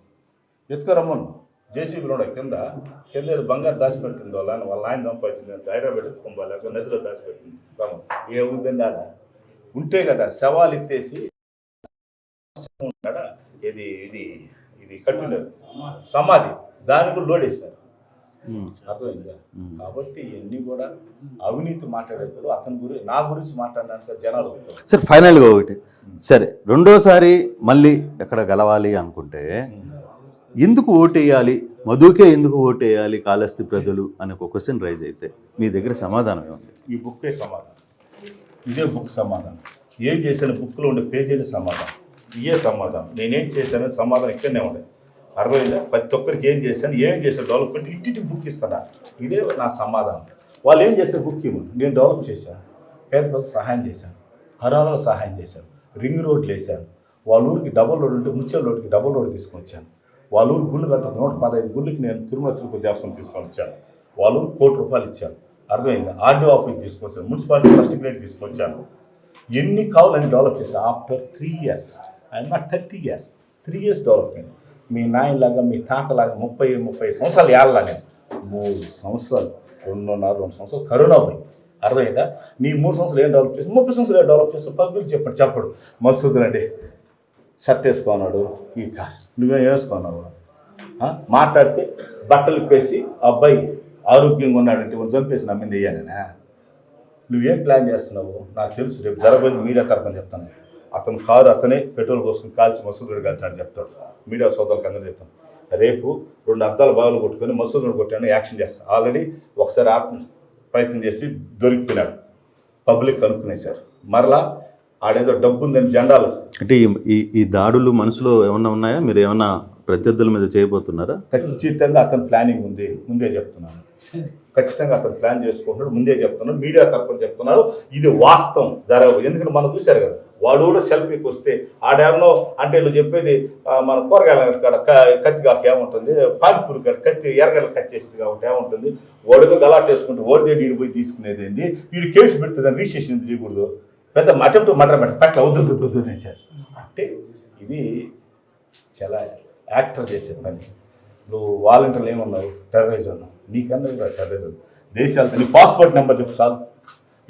ఎత్తుకరమ్మను జేసీబీలో కింద బంగారు దాచిపెట్టింది వాళ్ళ ఆయన సంపాదించింది హైదరాబాద్ ఎత్తుకోవాలి, లేకపోతే నదిలో దాచిపెట్టింది రమ్మను. ఏముందండి ఆడ ఉంటే కదా శవాలు ఎత్తేసి ఇది ఇది ఇది కట్టినారు సమాధి, దాన్ని కూడా లోడేసినారు. అర్థమైందా? కాబట్టి ఇవన్నీ కూడా అవినీతి మాట్లాడేప్పుడు అతని నా గురించి మాట్లాడడానికి జనాలు. సరే ఫైనల్గా ఒకటి, సరే రెండోసారి మళ్ళీ ఎక్కడ గెలవాలి అనుకుంటే ఎందుకు ఓటేయాలి, మధుకే ఎందుకు ఓటేయాలి కాళహస్తి ప్రజలు అనే ఒక క్వశ్చన్ రైజ్ అయితే మీ దగ్గర సమాధానం ఏముంది? ఈ బుక్కే సమాధానం, ఇదే బుక్ సమాధానం. ఏం చేశాను బుక్లో ఉండే పేజీలు సమాధానం, ఇదే సమాధానం. నేనేం చేశాను సమాధానం ఇక్కడనే ఉండే. అర్థమైందా? ప్రతి ఒక్కరికి ఏం చేశాను డెవలప్మెంట్ ఇంటికి బుక్ ఇస్తాను. ఇదే నా సమాధానం. వాళ్ళు ఏం చేస్తారు బుక్ ఇవ్వను, నేను డెవలప్ చేశాను, పేదలకు సహాయం చేశాను, కరోనాలో సహాయం చేశాను, రింగ్ రోడ్లు వేసాను, వాళ్ళ ఊరికి డబుల్ రోడ్ ఉంటే ముత్యాల రోడ్కి డబుల్ రోడ్ తీసుకొని వచ్చాను. వాళ్ళ ఊరు గుళ్ళు కట్ట 115 గుళ్ళకి నేను తిరుమల తిరుపతి దేవస్థానం తీసుకొని వచ్చాను. వాళ్ళ ఊరికి ₹1,00,00,000 ఇచ్చాను. అర్థమైందా? ఆర్డీఓ ఆఫీస్ తీసుకొచ్చాను, మున్సిపాలిటీ ఫస్ట్ గ్రేడ్ తీసుకొచ్చాను. ఎన్ని కావాలని డెవలప్ చేశాను. After 3 years, I'm not 30 years, 3 years development. మీ నాయనలాగా మీ తాతలాగా 30 సంవత్సరాలు ఏళ్ళలా నేను 3 సంవత్సరాలు 2 సంవత్సరాలు కరోనా పోయింది. అర్థమైందా? నీ 3 సంవత్సరాలు ఏం డెవలప్ చేసి 30 సంవత్సరాలు ఏం డెవలప్ చేస్తావు? పబ్లిక్ చెప్పడు మసూద్ అండి షర్ట్ వేసుకున్నాడు, ఈ కాస్ట్ నువ్వేం వేసుకున్నావు, మాట్లాడితే బట్టలు ఇప్పేసి అబ్బాయి ఆరోగ్యంగా ఉన్నాడంటే చంపేసి నమ్మింది అయ్యానేనా? నువ్వేం ప్లాన్ చేస్తున్నావు నాకు తెలుసు. రేపు జరగబోయేది మీడియా తరఫున చెప్తాను. అతను కారు అతనే పెట్రోల్ పోసుకుని కాల్చి మసూద్ రెడ్డి కాల్చాడు చెప్తాడు. మీడియా సోదరులకు అందరూ చెప్తాను. రేపు 2 అద్దాల బావులు కొట్టుకొని మసూద్ రెడ్డి కొట్టాను యాక్షన్ చేస్తాను. ఆల్రెడీ ఒకసారి ప్రయత్నం చేసి దొరికిపోయినాడు, పబ్లిక్ కనుక్కునేశారు. మరలా ఆడేదో డబ్బు ఉందని జెండాలు. అంటే ఈ దాడులు మనసులో ఏమన్నా ఉన్నాయా? మీరు ఏమన్నా ప్రత్యర్థుల మీద చేయబోతున్నారా? ఖచ్చితంగా అతను ప్లానింగ్ ఉంది, ముందే చెప్తున్నాను. ఖచ్చితంగా అతను ప్లాన్ చేసుకుంటున్నాడు, ముందే చెప్తున్నాడు. మీడియా తరఫున చెప్తున్నాడు. ఇది వాస్తవం జరగదు. ఎందుకంటే మనం చూశారు కదా, వాడు కూడా సెల్ఫీకి వస్తే ఆడేమో అంటే వీళ్ళు చెప్పేది మన కూరగాయల కాడ కత్తి కాక ఏముంటుంది, పానిపూరి కాడ కత్తి ఎర్రగడ్డలు కట్ చేసింది కాబట్టి ఏముంటుంది, వాడుగా గలాట్ వేసుకుంటే ఓడిదేడి వీడి పోయి తీసుకునేది ఏంది, వీడు కేసు పెడుతుంది అని రిజిస్ట్రేషన్ ఎందుకు చేయకూడదు, పెద్ద అటెంప్ట్ మటర్ పట్ల వద్దు సార్. అంటే ఇది చాలా యాక్టర్ చేసే పని. నువ్వు వాలంటీర్లు ఏమన్నావు, టెర్రరిజం. నీకన్నా కూడా టెర్రరిజం. దేశాలతో నీ పాస్పోర్ట్ నెంబర్ చెప్పు సార్.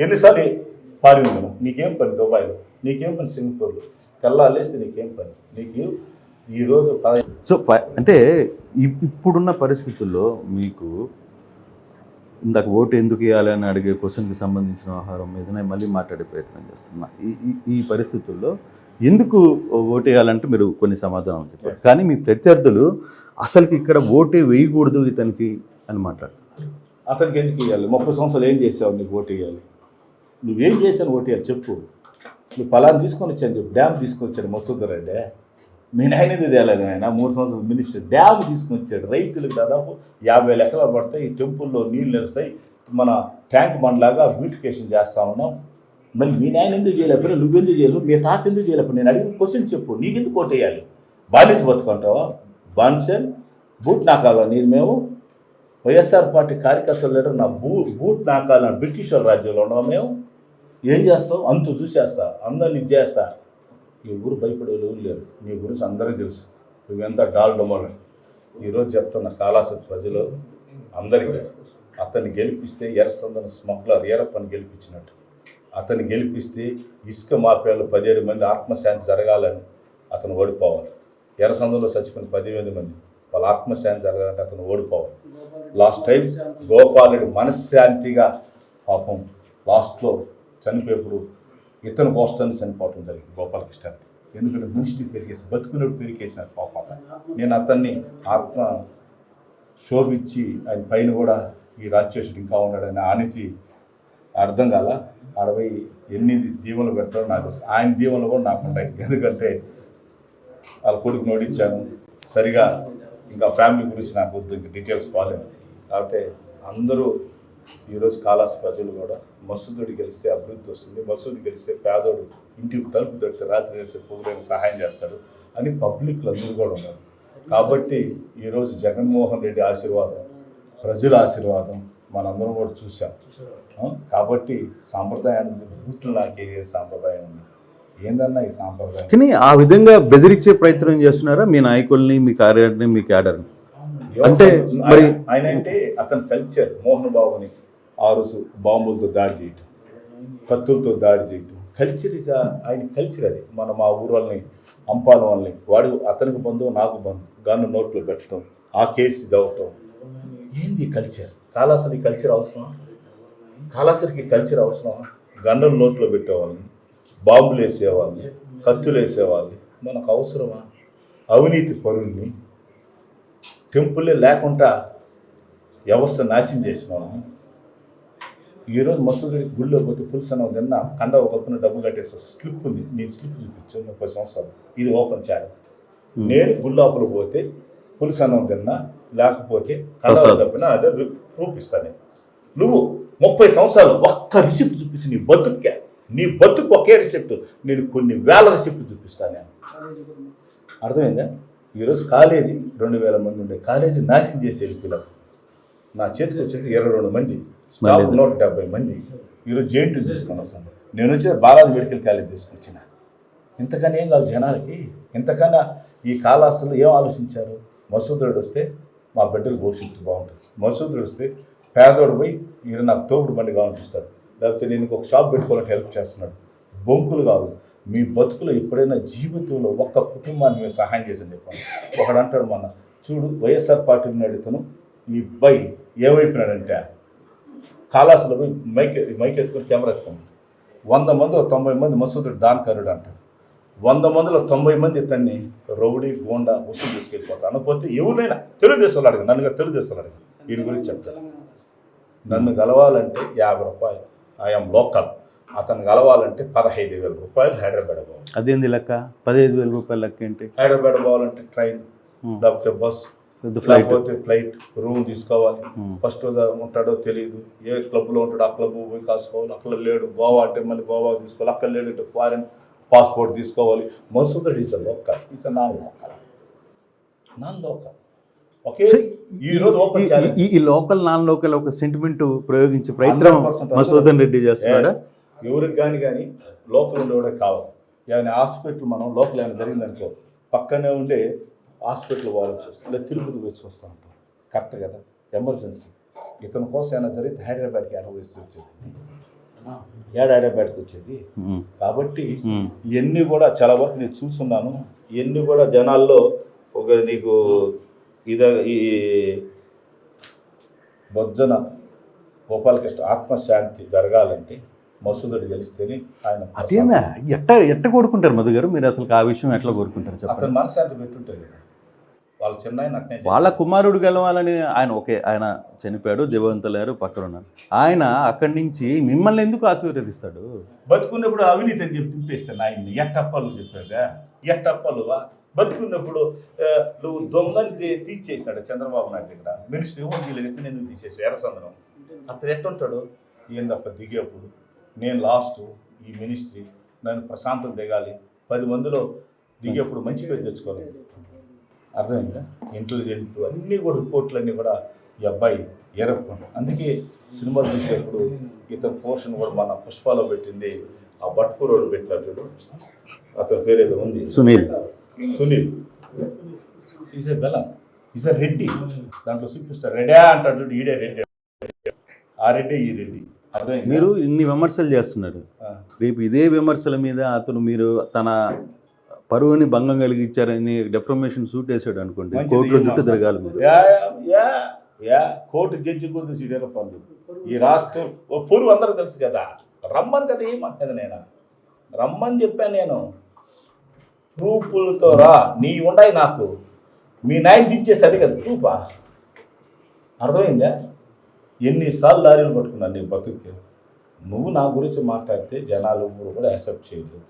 ఎన్నిసార్లు పారి ఉన్నావు? నీకేం పని దుబాయ్లో, నీకేం పని సింగపూర్లో, తెల్లాలేస్తే నీకేం పని? నీకు ఈరోజు సో అంటే ఇప్పుడున్న పరిస్థితుల్లో మీకు ఇందాక ఓటు ఎందుకు వేయాలి అని అడిగే క్వశ్చన్కి సంబంధించిన ఆహారం మీదనే మళ్ళీ మాట్లాడే ప్రయత్నం చేస్తున్నా. ఈ పరిస్థితుల్లో ఎందుకు ఓటు వేయాలంటే మీరు కొన్ని సమాధానం చెప్పారు, కానీ మీ ప్రత్యర్థులు అసలుకి ఇక్కడ ఓటే వేయకూడదు ఇతనికి అని మాట్లాడతారు. అతనికి ఎందుకు వేయాలి? 30 సంవత్సరాలు ఏం చేసావు నీకు ఓటు వేయాలి? నువ్వేం చేశాను ఓటు వేయాలి చెప్పు. నువ్వు ఫలాన్ని తీసుకొని వచ్చాను చెప్పు. డ్యామ్ తీసుకొని వచ్చాడు మసూద్ రెడ్డి. మీ నాయన ఇది తేలేదు ఆయన 3 సంవత్సరాలు మినిస్టర్. డ్యామ్ తీసుకొని వచ్చాడు. రైతులకు దాదాపు 50,000 ఎకరాలు పడతాయి. ఈ టెంపుల్లో నీళ్ళు నిలుస్తాయి. మన ట్యాంక్ బండ్లాగా బ్యూటిఫికేషన్ చేస్తా ఉన్నాం. మరి మీ నాయన ఎందుకు చేయలేకపోయినా, నువ్వెందుకు చేయలేవు, మీ తాత ఎందుకు చేయలేకపోయినా? నేను అడిగిన క్వశ్చన్ చెప్పు. నీకెందుకు ఓటు వేయాలి? బానిస బతుకుంటావా? బాన్సెన్ బూట్ నాకాలా? నేను మేము వైఎస్ఆర్ పార్టీ కార్యకర్తలు లీడర్ నా బూట్ నాకాల బ్రిటిష్ వాళ్ళ రాజ్యంలో ఉన్నాం మేము. ఏం చేస్తావు? అంత చూసేస్తా, అందరిని ఇది చేస్తా. ఈ ఊరు భయపడేవాళ్ళు ఎవరు లేరు. నీ గురించి అందరికీ తెలుసు. నువ్వెంత డాల్ డొమోలు. ఈరోజు చెప్తున్న కాళహస్తి ప్రజలు అందరికీ అతన్ని గెలిపిస్తే ఎర్రసందన స్మగ్లర్ ఏరప్పని గెలిపించినట్టు. అతన్ని గెలిపిస్తే ఇసుక మాఫియాలు 17 మంది ఆత్మశాంతి జరగాలని అతను ఓడిపోవాలి. ఎర్రసందంలో చచ్చిపోయిన 18 మంది వాళ్ళ ఆత్మశాంతి జరగాలంటే అతను ఓడిపోవాలి. లాస్ట్ టైం గోపాల్ రెడ్డి మనశ్శాంతిగా పాపం లాస్ట్లో చనిపోయేప్పుడు ఇతను కోస్తాన్ని చనిపోవటం జరిగింది గోపాలకృష్ణానికి. ఎందుకంటే మనిషిని పెరిగేసి బతుకున్నట్టు పెరిగేసినారు పాపం. నేను అతన్ని ఆత్మ శోభించి ఆయన పైన కూడా ఈ రాక్షసుడు ఇంకా ఉన్నాడని ఆనిచి అర్థం కాల. 68 దీవెనలు పెడతాడో నాకు తెలుసు. ఆయన దీవెనలు కూడా నాకు ఉంటాయి. ఎందుకంటే వాళ్ళ కొడుకు నోడించాను సరిగా. ఇంకా ఫ్యామిలీ గురించి నాకు వద్దు, ఇంకా డీటెయిల్స్ పోలేము. కాబట్టి అందరూ ఈరోజు కాళహస్తి ప్రజలు కూడా మసూదుడి గెలిస్తే అభివృద్ధి వస్తుంది, మసూది గెలిస్తే పేదోడు ఇంటికి తలుపు దొరికితే రాత్రి వేసే పొగులైన సహాయం చేస్తాడు అని పబ్లిక్లు అందరూ కూడా ఉన్నారు. కాబట్టి ఈరోజు జగన్మోహన్ రెడ్డి ఆశీర్వాదం, ప్రజల ఆశీర్వాదం మనందరం కూడా చూసాం. కాబట్టి సాంప్రదాయాన్ని బూట్లు నాకే సాంప్రదాయం ఉంది. ఏందన్నా ఈ సాంప్రదాయం? కానీ ఆ విధంగా బెదిరించే ప్రయత్నం చేస్తున్నారా మీ నాయకుల్ని, మీ కార్యాలయాన్ని, మీ క్యాడర్ని? అంటే మరి ఆయన అంటే అతని కల్చర్. మోహన్ బాబుని ఆ రోజు బాంబులతో దాడి చేయటం, కత్తులతో దాడి చేయటం కల్చర్ ఇస్ ఆయన కల్చర్. అది మన మా ఊరు వాళ్ళని అంపాల వాళ్ళని వాడు అతనికి బంధువు నాకు బంధువు గన్ను నోట్లో పెట్టడం, ఆ కేసు దవ్వటం. ఏంది కల్చర్? కాళహస్తి కల్చర్ అవసరమా? కాళహస్తికి కల్చర్ అవసరమా? గన్నులు నోట్లో పెట్టేవాళ్ళని, బాంబులు వేసేవాళ్ళని, కత్తులు వేసేవాళ్ళని మనకు అవసరమా? అవినీతి పరుల్ని టెంపులే లేకుండా వ్యవస్థ నాశనం చేసిన వాళ్ళని ఈరోజు మసూద్ రెడ్డి గుళ్ళో పోతే పులుసు అన్నం తిన్నా కండ ఒకప్పున డబ్బు కట్టేస్తా స్లిప్ ఉంది, నేను స్లిప్ చూపించాను 30 సంవత్సరాలు, ఇది ఓపెన్ ఛానల్. నేను గుళ్ళోపల పోతే పులుసు అన్నం తిన్నా లేకపోతే కండ తప్పినా అదే ప్రూఫ్ ఇస్తాను. నువ్వు 30 సంవత్సరాలు ఒక్క రిసిప్ట్ చూపించి నీ బతుకు ఒకే రిసిప్ట్, నేను కొన్ని వేల రిసిప్ట్ చూపిస్తాను నేను. అర్థమైందా? ఈరోజు కాలేజీ 2000 మంది ఉండే కాలేజీ నాశనం చేసి వెళ్ళిపోయారు. నా చేతికి వచ్చేది 22 మంది, స్టాఫ్ 170 మంది. ఈరోజు జేఎన్టీ తీసుకొని వస్తాను. నేను వచ్చి బాలాజీ మెడికల్ కాలేజ్ తీసుకొచ్చిన. ఇంతకన్నా ఏం కాదు జనాలకి. ఇంతకన్నా ఈ కాలాస్తులు ఏం ఆలోచించారు? మసూద్ రెడ్డి వస్తే మా బిడ్డల భవిష్యత్తు బాగుంటుంది, మసూద్ రెడ్డి వస్తే పేదోడు పోయి ఈయన నాకు తోపుడు బండి కావాలనిపిస్తాడు, లేకపోతే నేను ఒక షాప్ పెట్టుకోవాలంటే హెల్ప్ చేస్తున్నాడు. బొంకులు కాదు. మీ బతుకులో ఎప్పుడైనా జీవితంలో ఒక్క కుటుంబాన్ని మేము సహాయం చేసని చెప్పాను. ఒకడు అంటాడు మొన్న, చూడు వైఎస్ఆర్ పార్టీని అడుగుతాను ఈ అబ్బాయి ఏమైపోయినాడంటే కాలాసులో పోయి మైక్ ఎత్తుకొని కెమెరా ఎత్తుకోండి. 100 మందిలో 90 మంది మసూద్ రెడ్డి దానకారుడు అంటాడు. 100 మందిలో 90 మంది ఇతన్ని రౌడీ గోండా వసూలు తీసుకెళ్ళిపోతాను. అనుకోతే ఎవరినైనా తెలుగుదేశంలో అడిగి నన్నుగా తెలుగుదేశంలో అడిగి వీరి గురించి చెప్తాను. నన్ను గెలవాలంటే 50 రూపాయలు, ఐఎమ్ లోకల్. అతను కలవాలంటే 15,000 రూపాయలు హైదరాబాద్ పోవాలి. అదేంది లెక్క? 15,000 రూపాయల లెక్క ఏంటి? హైదరాబాద్ పోవాలంటే ట్రైన్, లేకపోతే బస్, లేకపోతే ఫ్లైట్, రూమ్ తీసుకోవాలి. ఫస్ట్ ఉంటాడో తెలియదు, ఏ క్లబ్లో ఉంటాడో ఆ క్లబ్ పోయి కాసుకోవాలి. అక్కడ లేడు గోవా అంటే మళ్ళీ గోవా తీసుకోవాలి, అక్కడ లేడు అంటే ఫారెన్ పాస్పోర్ట్ తీసుకోవాలి. Masood Reddy is local, is non local. Okay, ఈరోజు ఈ లోకల్ నాన్ లోకల్ ఒక సెంటిమెంట్ ప్రయోగించే ప్రయత్నం మసూద్ రెడ్డి చేస్తున్నాడా? ఎవరికి కానీ లోకల్ ఉండేవాడే కావాలి. ఏమైనా హాస్పిటల్ మనం లోకల్ ఏమైనా జరిగిందనుకో పక్కనే ఉండే హాస్పిటల్ పోవాల్సి వస్తుంది, లేదా తిరుపతి వచ్చి వస్తూ ఉంటాం. కరెక్ట్ కదా? ఎమర్జెన్సీ ఇతని కోసం ఏమైనా జరిగితే హైదరాబాద్కి వచ్చేది, హైదరాబాద్కి వచ్చేది. కాబట్టి ఇవన్నీ కూడా చాలా వరకు నేను చూస్తున్నాను. ఇవన్నీ కూడా జనాల్లో ఒక నీకు ఈ బొజ్జన గోపాలకృష్ణ ఆత్మశాంతి జరగాలంటే మసూద్ రెడ్డి గెలిస్తేనే ఆయన. అదేనా ఎట్ట కోరుకుంటారు మధు గారు? మీరు అసలు ఆ విషయం ఎట్లా కోరుకుంటారు? అతను మనశ్శాంతి పెట్టుంటాయి కదా. వాళ్ళ చిన్న వాళ్ళ కుమారుడు గెలవాలని ఆయన చనిపోయాడు, దేవవంతులారు పక్కన ఉన్నారు. ఆయన అక్కడి నుంచి మిమ్మల్ని ఎందుకు ఆశీర్వదిస్తాడు? బతుకున్నప్పుడు అవినీతి అని చెప్పి తింపేస్తాను ఆయన్ని. ఎట్టప్పాలు చెప్పాగా, ఎట్టప్పాలువా బతుకున్నప్పుడు నువ్వు దొంగని తీసేసాడు చంద్రబాబు నాయుడు దగ్గర. మినిస్టర్ ఎవరు తీయలేదు, నేను తీసేసాడు ఎర్రసందనం. అతను ఎట్టుంటాడు? ఏందప్ప దిగేప్పుడు నేను లాస్ట్ ఈ మినిస్ట్రీ, నన్ను ప్రశాంతం దిగాలి, 10 మందిలో దిగేప్పుడు మంచి పేరు తెచ్చుకోవాలి. అర్థమైందా? ఇంటెలిజెంట్ అన్నీ కూడా రిపోర్ట్లన్నీ కూడా ఈ అబ్బాయి ఏరప్ప. అందుకే సినిమాలు చూసేప్పుడు ఇతని పోర్షన్ కూడా మన పుష్పాలో పెట్టింది ఆ బట్పూర్ రోడ్డు పెట్టారు చూడు, అతని పేరు ఏదో ఉంది, సునీల్. ఈజ్ ఎ బెలం, ఈజ్ ఎ రెడ్డి. దాంట్లో చూపిస్తారు రెడ్డా అంటాడు చూడు, ఈడే రెడ్డి, ఆ రెడ్డి ఈ రెడ్డి. మీరు ఇన్ని విమర్శలు చేస్తున్నారు, రేపు ఇదే విమర్శల మీద మీరు తన పరువుని భంగం కలిగించారని డెఫర్మేషన్ సూట్ వేసాడు అనుకోండి, కోర్టులో చుట్టూ తిరగాలి మీరు. కోర్టు జడ్జి కూడా సీడేరప్పండి. ఈ రాష్ట్రం పూర్వం అందరూ తెలుసు కదా, రమ్మని కదా ఏమంటది, నేను రమ్మని చెప్పాను. నేను ప్రూఫ్లతో రా, నీ ఉన్నాయి నాకు, మీ నాయన దించేస్తే అది కదా ప్రూఫా. అర్థమైందా? ఎన్నిసార్లు లారీలు పట్టుకున్నాను నీ బతుకు. నువ్వు నా గురించి మాట్లాడితే జనాలు ఊరు కూడా యాక్సెప్ట్ చేయలేదు.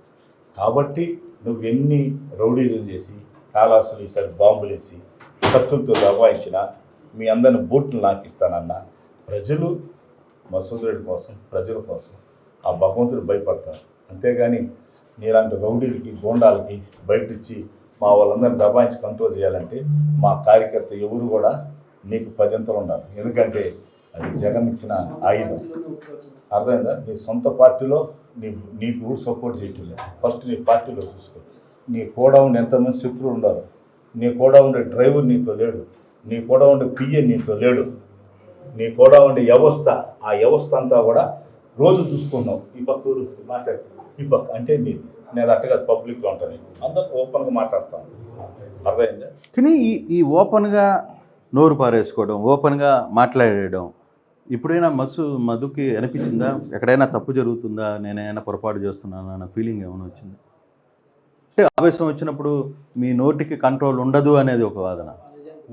కాబట్టి నువ్వు ఎన్ని రౌడీజం చేసి కాలాసులు ఈసారి బాంబులు వేసి కత్తులతో దబాయించిన మీ అందరిని బూట్లు నాకిస్తానన్న ప్రజలు మసూద్ రెడ్డి కోసం, ప్రజల కోసం ఆ భగవంతుడు భయపడతారు. అంతేగాని నీలాంటి రౌడీలకి గోండాలకి బయటిచ్చి మా వాళ్ళందరినీ దబాయించి కంట్రోల్ చేయాలంటే మా కార్యకర్త ఎవరు కూడా నీకు 10 అంతలు ఉండాలి. ఎందుకంటే అది జగన్ ఇచ్చిన ఆయుధం. అర్థమైందా? నీ సొంత పార్టీలో నీకు ఊరు సపోర్ట్ చేయటం లేదు. ఫస్ట్ నీ పార్టీలో చూసుకో. నీ కూడా ఉండే ఎంతమంది శత్రువులు ఉన్నారు, నీ కూడా ఉండే డ్రైవర్ నీతో లేడు, నీ కూడా ఉండే పిఏ నీతో లేడు, నీ కూడా ఉండే వ్యవస్థ, ఆ వ్యవస్థ అంతా కూడా రోజు చూసుకున్నావు. ఈ పక్క ఊరు మాట్లాడుతున్నావు, ఈ పక్క అంటే నేను అట్టగా పబ్లిక్లో ఉంటాను, అందరితో ఓపెన్గా మాట్లాడతాను. అర్థమైందా? కానీ ఈ ఓపెన్గా నోరు పారేసుకోవడం, ఓపెన్గా మాట్లాడేయడం ఇప్పుడైనా మధుకి అనిపించిందా? ఎక్కడైనా తప్పు జరుగుతుందా, నేనైనా పొరపాటు చేస్తున్నాను అన్న ఫీలింగ్ ఏమైనా వచ్చిందా? అంటే ఆవేశం వచ్చినప్పుడు మీ నోటికి కంట్రోల్ ఉండదు అనేది ఒక వాదన.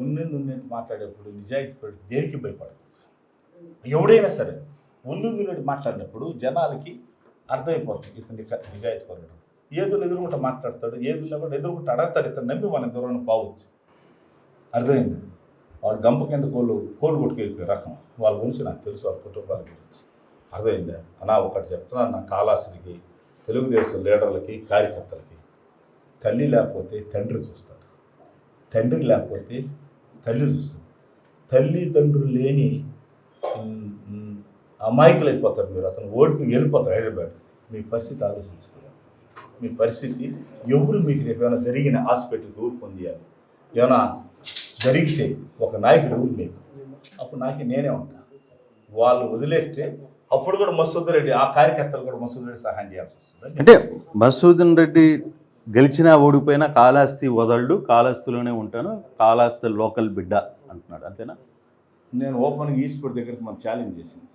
ఉన్నట్టు మాట్లాడేప్పుడు నిజాయితీ పడి దేనికి భయపడదు. ఎవడైనా సరే ఉన్నట్టు మాట్లాడినప్పుడు జనాలకి అర్థమైపోతుంది ఇతని నిజాయితీ పడడం. ఏదో ఎదురుకుంటా మాట్లాడతాడు, ఏదో కూడా ఎదురుకుంటా అడగతాడు, ఇతను నమ్మి మన దూరాన్ని పోవచ్చు. అర్థమైంది. వాడు గంప కింద కోళ్ళు కొట్టుకెళ్ళిపోయే రకం. వాళ్ళ గురించి నాకు తెలుసు, వాళ్ళ కుటుంబాల గురించి. అర్థమైందా అన్నా? ఒకటి చెప్తున్నాను, నా కాళాశ్రికి, తెలుగుదేశం లీడర్లకి, కార్యకర్తలకి, తల్లి లేకపోతే తండ్రి చూస్తాడు, తండ్రి లేకపోతే తల్లి చూస్తుంది. తల్లిదండ్రులు లేని అమాయకులు అయిపోతారు మీరు. అతను ఓడికి వెళ్ళిపోతారు హైదరాబాద్. మీ పరిస్థితి ఆలోచించుకోవాలి. మీ పరిస్థితి ఎవరు మీకు రేపు ఏమైనా జరిగిన హాస్పిటల్కి ఎవరు పొందియాలి, ఏమైనా జరిగితే ఒక నాయకుడు ఎవరు మీకు, అప్పుడు నేనే ఉంటా. వాళ్ళు వదిలేస్తే అప్పుడు కూడా మసూదన్ రెడ్డి, ఆ కార్యకర్తలు కూడా మసూదన్ రెడ్డి సహాయం చేయాల్సి వస్తుంది. అంటే మసూదన్ రెడ్డి గెలిచినా ఓడిపోయినా కాళహస్తి వదలడు, కాళహస్తిలోనే ఉంటాను, కాళహస్తి లోకల్ బిడ్డ అంటున్నాడు. అంతేనా? నేను ఓపెన్గా ఈశ్వర్ దగ్గరికి మనం ఛాలెంజ్ చేసింది,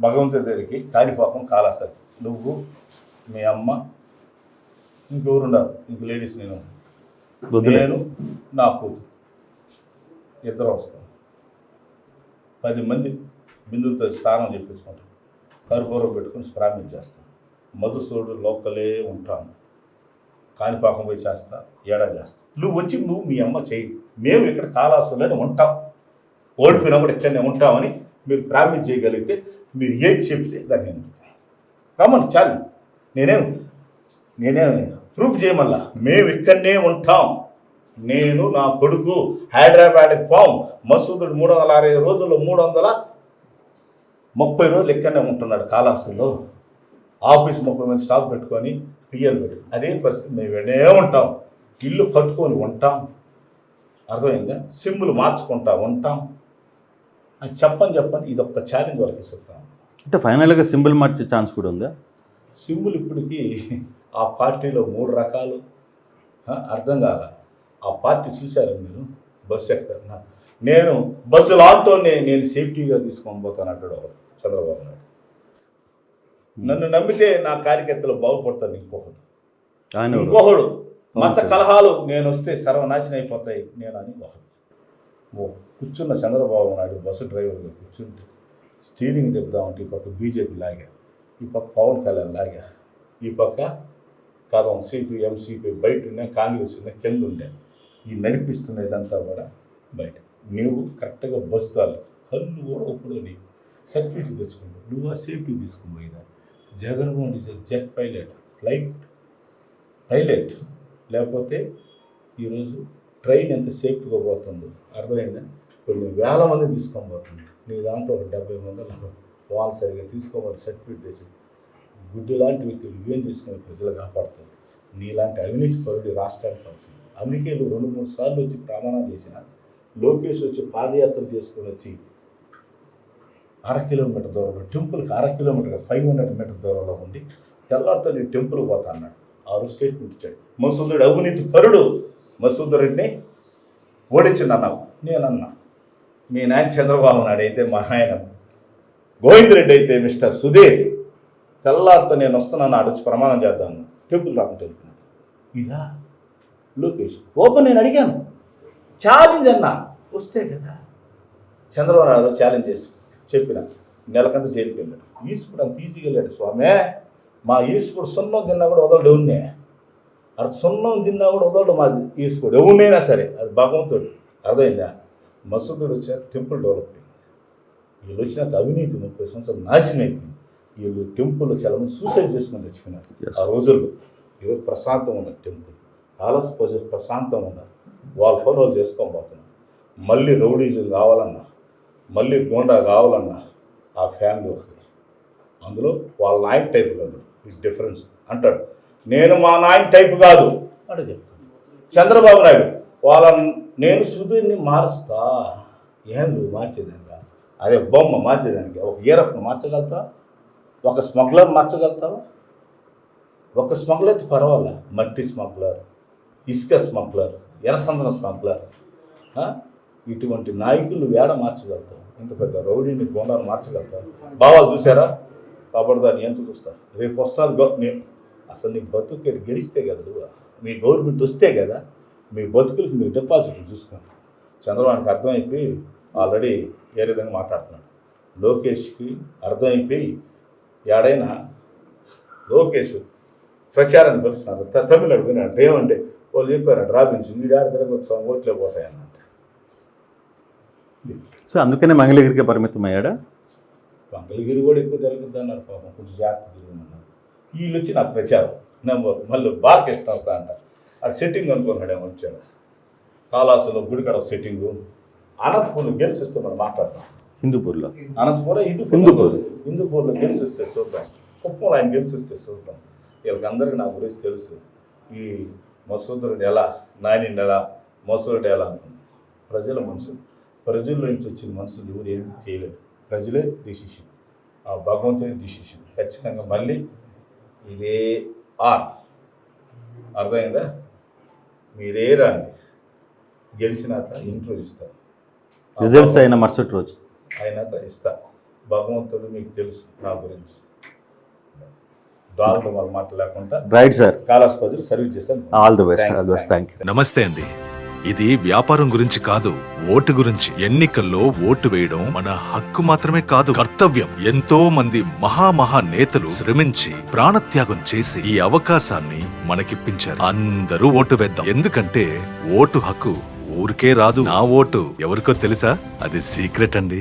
భగవంతుడి దగ్గరికి, కాణిపాకం కాళహస్తి, నువ్వు మీ అమ్మ ఇంకెవరు ఉన్నారు, ఇంక లేడీస్, నేను నా కూతురు ఇద్దరు వస్తాం. 10 మంది బిందులతో స్నానం చెప్పించుకుంటాం, కర్పూరం పెట్టుకుని ప్రామిస్ చేస్తాం. మధుసూడు లోకలే ఉంటాను, కాణిపాకం పోయి చేస్తా, ఏడా చేస్తా. నువ్వు వచ్చి మీ అమ్మ చేయి, మేము ఇక్కడ కాళహస్తిలోనే ఉంటాం, ఓడిపోయినా కూడా ఇక్కడనే ఉంటామని మీరు ప్రామిస్ చేయగలిగితే, మీరు ఏది చెప్తే దాన్ని రమ్మని చాలు. నేనే ప్రూఫ్ చేయమల్లా, మేము ఇక్కడనే ఉంటాం. నేను నా కొడుకు హైదరాబాద్కి పోం. మసూదుడు 365 రోజుల్లో 330 రోజులు ఇక్కడనే ఉంటున్నాడు కాళహస్తిలో. ఆఫీస్ 30 మంది స్టాఫ్ పెట్టుకొని పిఎల్ పెట్టి, అదే పరిస్థితి మేము ఇక్కడే ఉంటాం, ఇల్లు కట్టుకొని ఉంటాం. అర్థమైందా? సిమ్ములు మార్చుకుంటా ఉంటాం అని చెప్పని ఇది ఒక్క ఛాలెంజ్ వాళ్ళకి ఇస్తాం. అంటే ఫైనల్గా సింబల్ మార్చే ఛాన్స్ కూడా ఉందా? సింబల్ ఇప్పటికీ ఆ పార్టీలో 3 రకాలు. అర్థం కాల. ఆ పార్టీ చూశారు మీరు, బస్సు ఎక్కడ నేను బస్సు లాంటోనే నేను సేఫ్టీగా తీసుకొని పోతాను అంటాడు చంద్రబాబు నాయుడు. నన్ను నమ్మితే నా కార్యకర్తలు బాగుపడతాను. ఇంకొకడు మత కలహాలు నేను వస్తే సర్వనాశనం అయిపోతాయి నేను అని ఒకడు. కూర్చున్న చంద్రబాబు నాయుడు బస్సు డ్రైవర్గా కూర్చుంటే స్టీరింగ్ తిప్పుదామంటే ఈ పక్క బీజేపీ లాగా, ఈ పక్క పవన్ కళ్యాణ్ లాగా, ఈ పక్క కారణం సిపిఎం సిపిఐ బయట ఉన్నాయి, కాంగ్రెస్ ఉన్నాయి కింద ఉండే, ఈ నడిపిస్తున్నదంతా కూడా బయట. నువ్వు కరెక్ట్గా బస్సు తాలి కళ్ళు కూడా ఇప్పుడు నీకు సర్టిఫికేట్ తెచ్చుకుంటావు, నువ్వు ఆ సేఫ్టీ తీసుకుపోయినా. Jaganmohan Reddy jet flight pilot, లేకపోతే ఈరోజు ట్రైన్ ఎంత సేఫ్గా పోతుందో అర్థమైందా? కొన్ని వేల మంది తీసుకొని పోతుంది. నీ దాంట్లో ఒక 70 మంది వాళ్ళు సరిగా తీసుకోవాలి సర్టిఫికేట్ తెచ్చి. గుడ్డు లాంటి వ్యక్తులు ఏం తీసుకుని ప్రజలు కాపాడుతుంది. నీలాంటి అవినీతి పరుడు రాష్ట్రానికి అవసరం. అందుకే నువ్వు 2-3 సార్లు వచ్చి ప్రమాణం చేసిన, లోకేష్ వచ్చి పాదయాత్ర చేసుకొని వచ్చి 1/2 కిలోమీటర్ దూరంలో టెంపుల్కి 1/2 కిలోమీటర్ 500 మీటర్ దూరంలో ఉండి తెల్లారితో నేను టెంపుల్కి పోతా అన్నాడు. ఆ రోజు స్టేట్మెంట్ ఇచ్చాడు. మసూదుడు అవినీతి పరుడు, మసూద్ రెడ్డిని ఓడించింది అన్నావు. నేనన్నా మీ నాయన చంద్రబాబు నాయుడు అయితే మా ఆయన గోవింద్ రెడ్డి అయితే మిస్టర్ సుధీర్ తెల్లారితో నేను వస్తున్నాను, ఆడొచ్చి ప్రమాణం చేద్దాను, టెంపుల్ రాకుండా వెళ్తున్నాను. ఇదా లోకేష్ ఓపెన్. నేను అడిగాను, ఛాలెంజ్ అన్నా, వస్తే కదా. చంద్రబాబు నాయుడు ఛాలెంజ్ చేసి చెప్పిన, నెలకంతా జైలుకి వెళ్ళాడు. ఈశ్వరుడు అంత ఈజీగా వెళ్ళాడు స్వామి. మా ఈశ్వరుడు సున్నం తిన్నా కూడా వదలడు ఎవరినే, అది సున్నం తిన్నా కూడా వదలడు మా ఈశ్వరుడు ఎవరినైనా సరే, అది భగవంతుడు. అర్థమైందా? మసూదుడు వచ్చారు, టెంపుల్ డెవలప్ అయింది. వీళ్ళు వచ్చినంత అవినీతి 30 సంవత్సరాలు నాశనం అయిపోయింది. వీళ్ళు టెంపుల్ చాలా మంది సూసైడ్ చేసుకుని తెచ్చుకున్నారు ఆ రోజుల్లో. ఈరోజు ప్రశాంతం ఉన్నారు టెంపుల్, ఆలస్ ప్రశాంతం ఉన్నారు. వాళ్ళ పని వాళ్ళు చేసుకొని పోతున్నారు. మళ్ళీ రౌడీజం కావాలన్నా, మళ్ళీ గోండా కావాలన్నా ఆ ఫ్యామిలీ వస్తుంది. అందులో వాళ్ళ నాయన టైప్ కాదు, ఈ డిఫరెన్స్ అంటాడు. నేను మా నాయన టైప్ కాదు అంటే చెప్తాను. చంద్రబాబు నాయుడు నేను సుధీర్ని మారుస్తా. ఏం నువ్వు మార్చేదానిగా? అదే బొమ్మ మార్చేదానికి ఒక ఈరప్ను మార్చగలుగుతా, ఒక స్మగ్లర్ మార్చగలుగుతావా? ఒక స్మగ్లర్ అయితే పర్వాలే, మట్టి స్మగ్లర్, ఇసుక స్మగ్లర్, ఎర్రసందన స్మగ్లర్, ఇటువంటి నాయకులు వేడ మార్చగలుగుతావు. ఇంత పెద్ద రౌడీని గోండాను మార్చగలుగుతావు. భావాలు చూసారా? కాబడదాన్ని ఎంత చూస్తారు. రేపు వస్తారు అసలు నీ బతుకు గెలిస్తే కదా, మీ గవర్నమెంట్ వస్తే కదా మీ బతుకులకి మీ డిపాజిట్లు చూసుకోండి. చంద్రబాబుకి అర్థమైపోయి ఆల్రెడీ ఏ విధంగా మాట్లాడుతున్నాడు. లోకేష్కి అర్థమైపోయి ఏడైనా లోకేష్ ప్రచారాన్ని పిలుస్తున్నారు. తమిళనాడు విన్నాడు ఏమంటే వాళ్ళు చెప్పారంట రాబిన్స్ వీడు ఆడ తిరగొచ్చు ఓట్లే పోతాయన్నమాట. సో అందుకనే మంగళగిరికి పరిమితం అయ్యాడా? మంగళగిరి కూడా ఎక్కువ జరుగుతుంది అన్నారు. పాపం కొంచెం జాగ్రత్త తిరుగుతున్నారు. వీళ్ళు వచ్చి నాకు ప్రచారం నెంబర్ మళ్ళీ బాగా ఇష్టం వస్తా అంట. అది సెట్టింగ్ అనుకున్నాడు ఏమో వచ్చాడు. కాళాసులో గుడికాడ ఒక సెట్టింగు. అనంతపూర్లో గెలిచిస్తే మనం మాట్లాడతాం. హిందూపూర్లో అనంతపురం హిందూపూర్లో గెలిచి వస్తే చూద్దాం. కుప్పంలో ఆయన గెలిచి వస్తే చూద్దాం. వీళ్ళకందరికీ నా గురించి తెలుసు. ఈ మసూదరుడు ఎలా, నాయని ఎలా, మసూరుడు ఎలా అనుకున్నాను. ప్రజల మనుషులు, ప్రజల్లో నుంచి వచ్చిన మనుషులు ఎవరు ఏమి చేయలేరు. ప్రజలే డిసిషన్, ఆ భగవంతుని డిసిషన్. ఖచ్చితంగా మళ్ళీ ఇదే అర్థమైందా? మీరే రాండి, గెలిచినాక ఇంటర్వ్యూ ఇస్తారు. రిజల్ట్స్ అయిన మరుసటి రోజు అయినాక ఇస్తా. భగవంతుడు మీకు తెలుసు నా గురించి. డాక్టర్ వాళ్ళ మాట లేకుండా రైట్ సార్. కాలాస్ ప్రజలు సర్వీస్ చేశాను. All the best. Thank you. నమస్తే అండి. ఇది వ్యాపారం గురించి కాదు, ఓటు గురించి. ఎన్నికల్లో ఓటు వేయడం మన హక్కు మాత్రమే కాదు, కర్తవ్యం. ఎంతో మంది మహా నేతలు శ్రమించి ప్రాణత్యాగం చేసి ఈ అవకాశాన్ని మనకిప్పించారు. అందరూ ఓటు వేద్దాం. ఎందుకంటే ఓటు హక్కు ఊరికే రాదు. నా ఓటు ఎవరికో తెలుసా? అది సీక్రెట్ అండి.